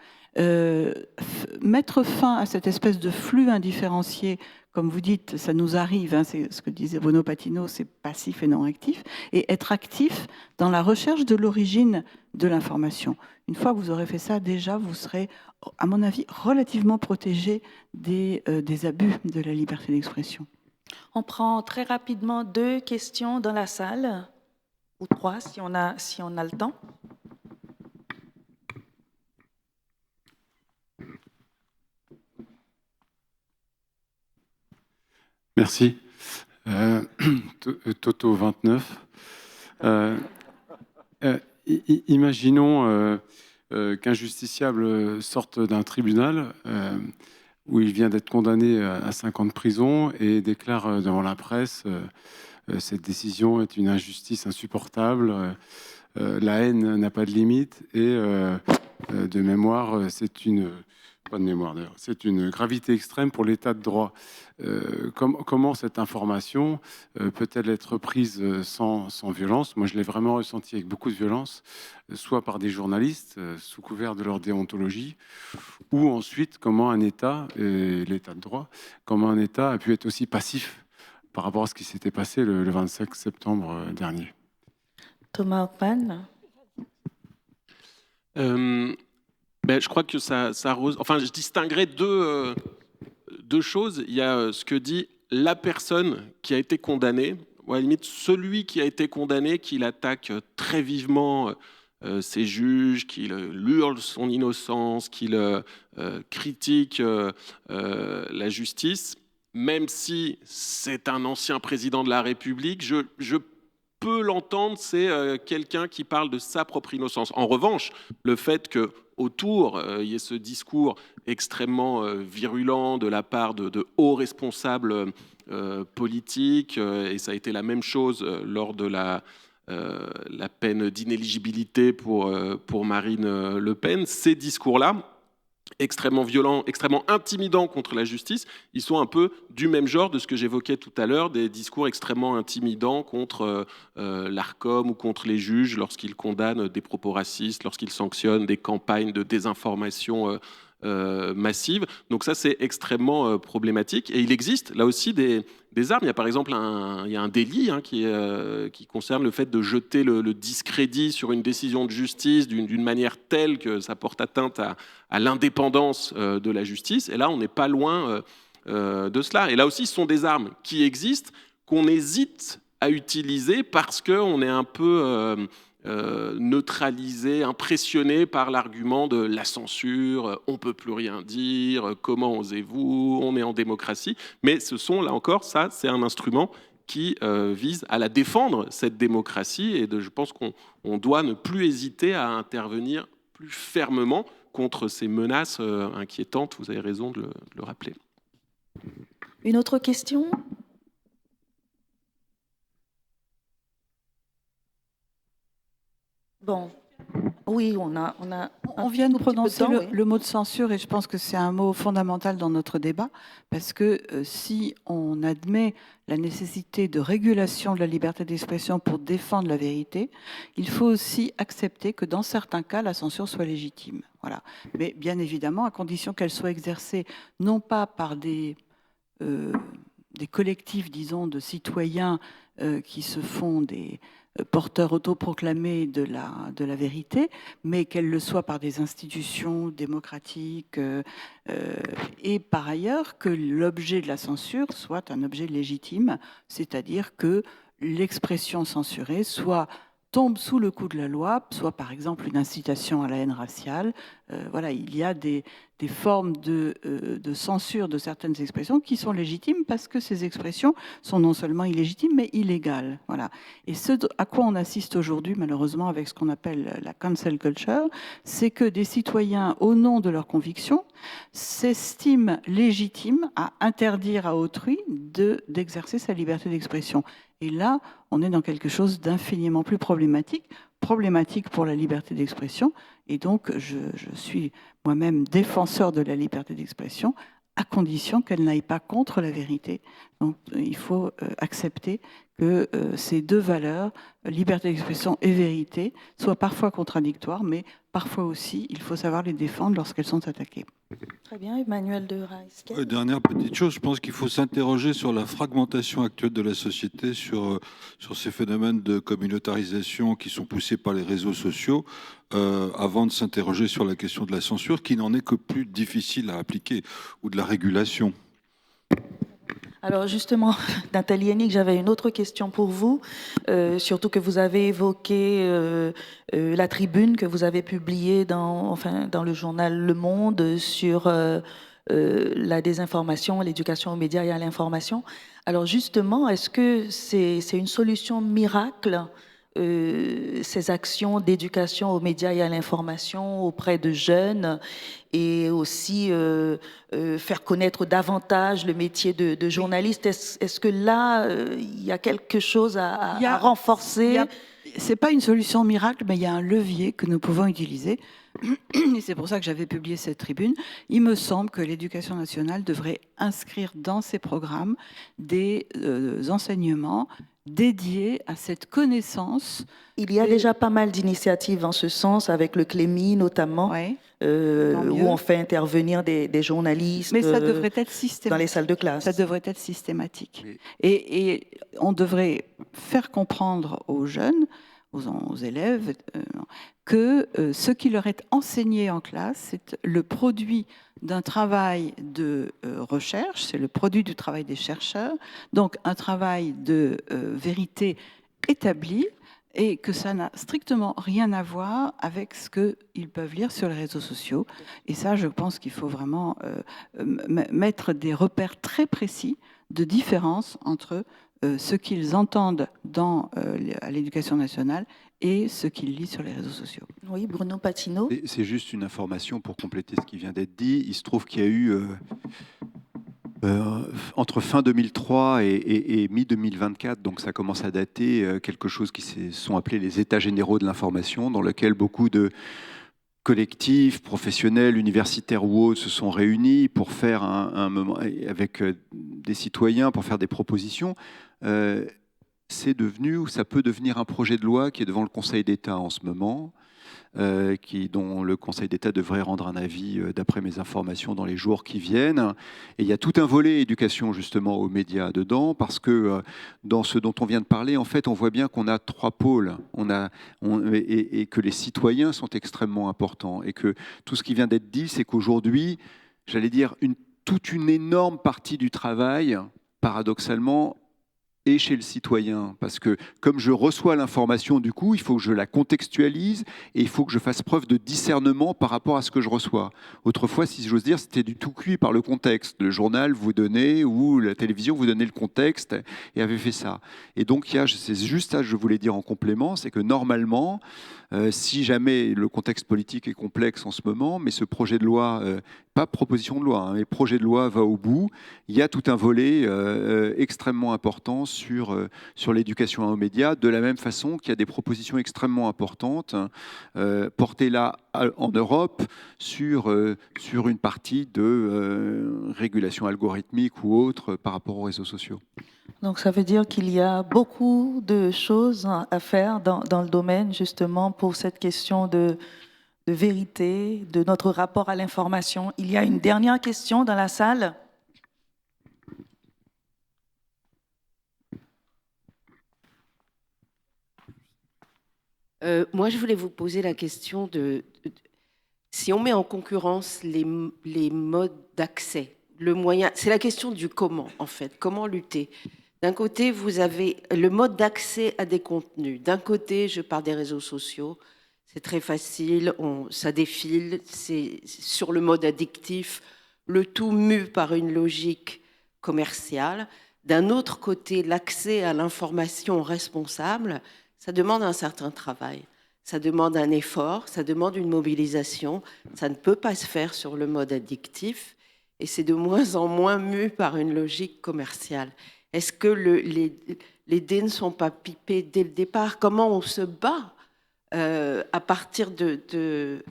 mettre fin à cette espèce de flux indifférencié, comme vous dites, ça nous arrive, hein, c'est ce que disait Bruno Patino, c'est passif et non actif, et être actif dans la recherche de l'origine de l'information. Une fois que vous aurez fait ça, déjà, vous serez, à mon avis, relativement protégé des abus de la liberté d'expression. On prend très rapidement 2 questions dans la salle, ou 3 si on a le temps. Merci. Toto 29. Imaginons qu'un justiciable sorte d'un tribunal où il vient d'être condamné à 5 ans de prison et déclare devant la presse cette décision est une injustice insupportable, la haine n'a pas de limite et de mémoire, c'est une... Pas de mémoire d'ailleurs. C'est une gravité extrême pour l'état de droit. Comment cette information peut-elle être prise sans violence? Moi, je l'ai vraiment ressenti avec beaucoup de violence, soit par des journalistes sous couvert de leur déontologie, ou ensuite comment un État, l'état de droit, comment un État a pu être aussi passif par rapport à ce qui s'était passé le 25 septembre dernier. Thomas Hockman. Je crois que enfin, je distinguerais deux choses. Il y a ce que dit la personne qui a été condamnée, ou à la limite celui qui a été condamné, qu'il attaque très vivement ses juges, qu'il hurle son innocence, qu'il critique la justice, même si c'est un ancien président de la République, je peux l'entendre, c'est quelqu'un qui parle de sa propre innocence. En revanche, le fait que autour, il y ait ce discours extrêmement virulent de la part de hauts responsables politiques, et ça a été la même chose lors de la peine d'inéligibilité pour Marine Le Pen. Ces discours-là, extrêmement violents, extrêmement intimidants contre la justice, ils sont un peu du même genre de ce que j'évoquais tout à l'heure, des discours extrêmement intimidants contre l'Arcom ou contre les juges lorsqu'ils condamnent des propos racistes, lorsqu'ils sanctionnent des campagnes de désinformation massive. Donc ça, c'est extrêmement problématique. Et il existe là aussi des armes. Il y a par exemple un délit qui concerne le fait de jeter le discrédit sur une décision de justice d'une manière telle que ça porte atteinte à l'indépendance de la justice. Et là, on n'est pas loin de cela. Et là aussi, ce sont des armes qui existent, qu'on hésite à utiliser parce qu'on est un peu... neutralisé, impressionné par l'argument de la censure, on ne peut plus rien dire, comment osez-vous, on est en démocratie. Mais ce sont, là encore, ça, c'est un instrument qui vise à la défendre, cette démocratie, et je pense qu'on doit ne plus hésiter à intervenir plus fermement contre ces menaces inquiétantes, vous avez raison de le rappeler. Une autre question ? Bon, oui, on vient de prononcer le mot de censure et je pense que c'est un mot fondamental dans notre débat parce que si on admet la nécessité de régulation de la liberté d'expression pour défendre la vérité, il faut aussi accepter que dans certains cas, la censure soit légitime. Voilà. Mais bien évidemment, à condition qu'elle soit exercée non pas par des collectifs, disons, de citoyens qui se font des porteurs autoproclamés de la vérité, mais qu'elle le soit par des institutions démocratiques et par ailleurs que l'objet de la censure soit un objet légitime, c'est-à-dire que l'expression censurée tombe sous le coup de la loi, soit par exemple une incitation à la haine raciale. Voilà, il y a des formes de censure de certaines expressions qui sont légitimes parce que ces expressions sont non seulement illégitimes, mais illégales. Voilà. Et ce à quoi on assiste aujourd'hui, malheureusement, avec ce qu'on appelle la cancel culture, c'est que des citoyens, au nom de leurs convictions, s'estiment légitimes à interdire à autrui d'exercer sa liberté d'expression. Et là, on est dans quelque chose d'infiniment plus problématique pour la liberté d'expression. Et donc, je suis moi-même défenseur de la liberté d'expression, à condition qu'elle n'aille pas contre la vérité. Donc, il faut accepter que ces deux valeurs, liberté d'expression et vérité, soient parfois contradictoires, mais parfois aussi, il faut savoir les défendre lorsqu'elles sont attaquées. Très bien, Emmanuel de Raeskel. Dernière petite chose, je pense qu'il faut s'interroger sur la fragmentation actuelle de la société, sur ces phénomènes de communautarisation qui sont poussés par les réseaux sociaux, avant de s'interroger sur la question de la censure, qui n'en est que plus difficile à appliquer, ou de la régulation. Alors justement, Nathalie Hennig, j'avais une autre question pour vous, surtout que vous avez évoqué la tribune que vous avez publiée dans le journal Le Monde sur la désinformation, l'éducation aux médias et à l'information. Alors justement, est-ce que c'est une solution miracle, ces actions d'éducation aux médias et à l'information auprès de jeunes, et aussi faire connaître davantage le métier de journaliste? Est-ce que là, il y a quelque chose à renforcer? C'est pas une solution miracle, mais il y a un levier que nous pouvons utiliser. Et c'est pour ça que j'avais publié cette tribune. Il me semble que l'Éducation nationale devrait inscrire dans ses programmes des enseignements dédiés à cette connaissance. Il y a déjà pas mal d'initiatives en ce sens, avec le Clémy notamment, Ouais, où on fait intervenir des journalistes mais ça devrait être systématique. dans les salles de classe. Ça devrait être systématique. Oui. Et on devrait faire comprendre aux jeunes, aux élèves, que ce qui leur est enseigné en classe, c'est le produit d'un travail de recherche, c'est le produit du travail des chercheurs, donc un travail de vérité établie, et que ça n'a strictement rien à voir avec ce qu'ils peuvent lire sur les réseaux sociaux. Et ça, je pense qu'il faut vraiment mettre des repères très précis de différence entre ce qu'ils entendent à l'éducation nationale et ce qu'ils lisent sur les réseaux sociaux. Oui, Bruno Patino. C'est juste une information pour compléter ce qui vient d'être dit. Il se trouve qu'il y a eu, entre fin 2003 et mi-2024, donc ça commence à dater, quelque chose qui se sont appelés les États généraux de l'information, dans lequel beaucoup de collectifs, professionnels, universitaires ou autres se sont réunis pour faire un moment avec des citoyens, pour faire des propositions. C'est devenu, ou ça peut devenir, un projet de loi qui est devant le Conseil d'État en ce moment, dont le Conseil d'État devrait rendre un avis, d'après mes informations, dans les jours qui viennent. Et il y a tout un volet éducation justement aux médias dedans, parce que dans ce dont on vient de parler, en fait, on voit bien qu'on a trois pôles, et que les citoyens sont extrêmement importants, et que tout ce qui vient d'être dit, c'est qu'aujourd'hui, j'allais dire, toute une énorme partie du travail, paradoxalement, et chez le citoyen, parce que comme je reçois l'information, du coup, il faut que je la contextualise et il faut que je fasse preuve de discernement par rapport à ce que je reçois. Autrefois, si j'ose dire, c'était du tout cuit par le contexte. Le journal vous donnait, ou la télévision vous donnait le contexte et avait fait ça. Et donc, c'est juste ça que je voulais dire en complément, c'est que normalement, si jamais le contexte politique est complexe en ce moment, mais ce projet de loi, pas proposition de loi, mais projet de loi va au bout, il y a tout un volet extrêmement important sur l'éducation aux médias, de la même façon qu'il y a des propositions extrêmement importantes portées là en Europe sur une partie de régulation algorithmique ou autre par rapport aux réseaux sociaux. Donc ça veut dire qu'il y a beaucoup de choses à faire dans le domaine, justement, pour cette question de vérité, de notre rapport à l'information. Il y a une dernière question dans la salle. Moi, je voulais vous poser la question de si on met en concurrence les modes d'accès, le moyen, c'est la question du comment, en fait, comment lutter. D'un côté, vous avez le mode d'accès à des contenus. D'un côté, je parle des réseaux sociaux, c'est très facile, ça défile, c'est sur le mode addictif, le tout mu par une logique commerciale. D'un autre côté, l'accès à l'information responsable, ça demande un certain travail, ça demande un effort, ça demande une mobilisation, ça ne peut pas se faire sur le mode addictif et c'est de moins en moins mu par une logique commerciale. Est-ce que les dés ne sont pas pipés dès le départ? Comment on se bat à partir de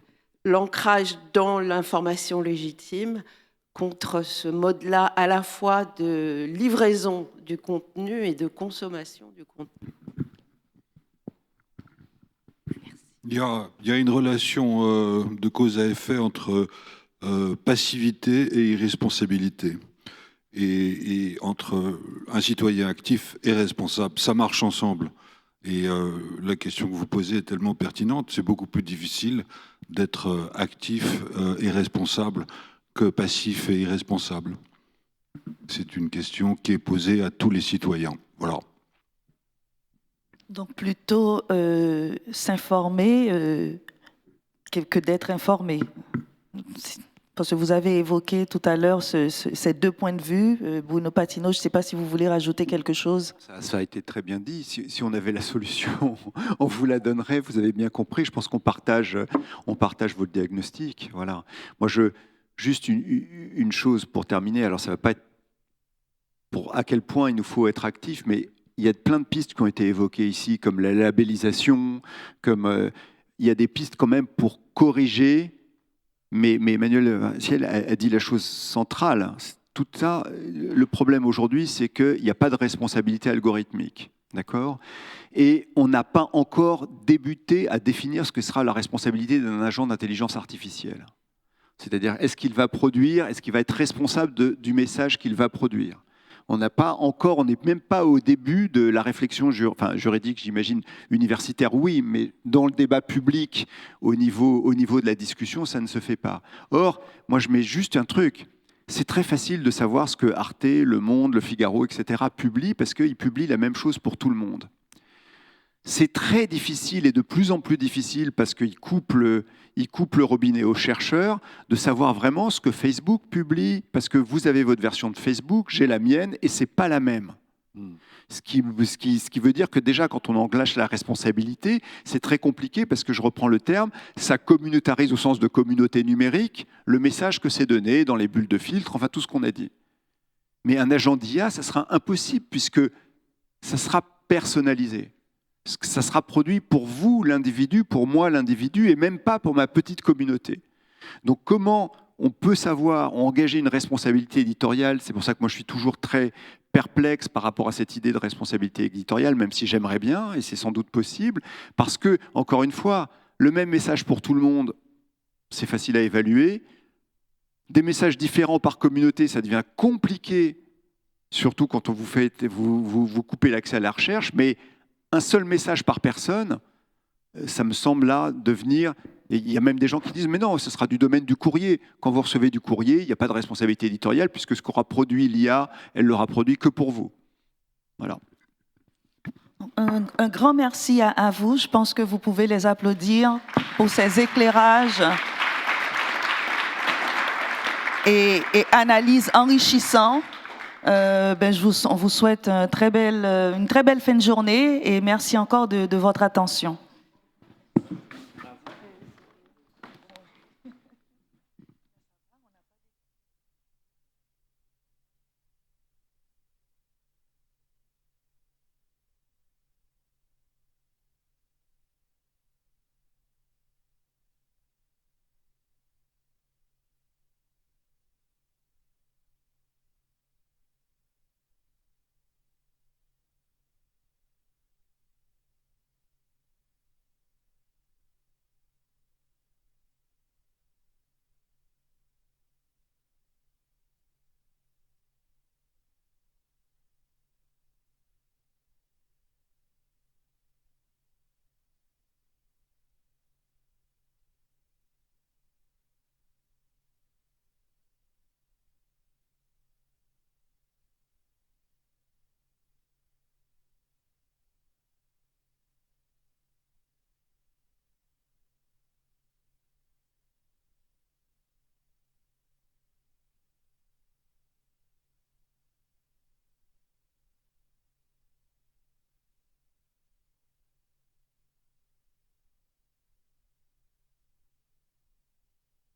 l'ancrage dans l'information légitime contre ce mode-là à la fois de livraison du contenu et de consommation du contenu? Il y a une relation de cause à effet entre passivité et irresponsabilité. Et entre un citoyen actif et responsable, ça marche ensemble. Et la question que vous posez est tellement pertinente, c'est beaucoup plus difficile d'être actif et responsable que passif et irresponsable. C'est une question qui est posée à tous les citoyens. Voilà. Donc plutôt s'informer que d'être informé. parce que vous avez évoqué tout à l'heure ces deux points de vue. Bruno Patino, je ne sais pas si vous voulez rajouter quelque chose. Ça a été très bien dit. Si on avait la solution, on vous la donnerait. Vous avez bien compris. Je pense qu'on partage votre diagnostic. Voilà. Moi, juste une chose pour terminer. Alors, ça ne va pas être pour à quel point il nous faut être actifs, mais il y a plein de pistes qui ont été évoquées ici, comme la labellisation, comme il y a des pistes quand même pour corriger. Mais Emmanuel Ciel a dit la chose centrale. Tout ça, le problème aujourd'hui, c'est qu'il n'y a pas de responsabilité algorithmique. D'accord ? Et on n'a pas encore débuté à définir ce que sera la responsabilité d'un agent d'intelligence artificielle. C'est-à-dire, est-ce qu'il va produire, est-ce qu'il va être responsable du message qu'il va produire ? On n'a pas encore, on n'est même pas au début de la réflexion juridique, j'imagine, universitaire, oui, mais dans le débat public, au niveau de la discussion, ça ne se fait pas. Or, moi, je mets juste un truc. C'est très facile de savoir ce que Arte, Le Monde, Le Figaro, etc. publient, parce qu'ils publient la même chose pour tout le monde. C'est très difficile et de plus en plus difficile, parce qu'ils coupent le robinet aux chercheurs, de savoir vraiment ce que Facebook publie, parce que vous avez votre version de Facebook, j'ai la mienne, et c'est pas la même. Ce qui veut dire que déjà, quand on engage la responsabilité, c'est très compliqué, parce que je reprends le terme, ça communautarise au sens de communauté numérique le message que c'est donné dans les bulles de filtre, enfin tout ce qu'on a dit. Mais un agent d'IA, ça sera impossible, puisque ça sera personnalisé. Ça sera produit pour vous, l'individu, pour moi, l'individu, et même pas pour ma petite communauté. Donc comment on peut savoir engager une responsabilité éditoriale? C'est pour ça que moi je suis toujours très perplexe par rapport à cette idée de responsabilité éditoriale, même si j'aimerais bien, et c'est sans doute possible, parce que, encore une fois, le même message pour tout le monde, c'est facile à évaluer. Des messages différents par communauté, ça devient compliqué, surtout quand on vous coupez l'accès à la recherche, mais un seul message par personne, ça me semble là devenir... Et il y a même des gens qui disent « Mais non, ce sera du domaine du courrier. Quand vous recevez du courrier, il n'y a pas de responsabilité éditoriale, puisque ce qu'aura produit l'IA, elle l'aura produit que pour vous. » Voilà. Un grand merci à vous. Je pense que vous pouvez les applaudir pour ces éclairages et analyses enrichissantes. On vous souhaite une très belle fin de journée et merci encore de votre attention.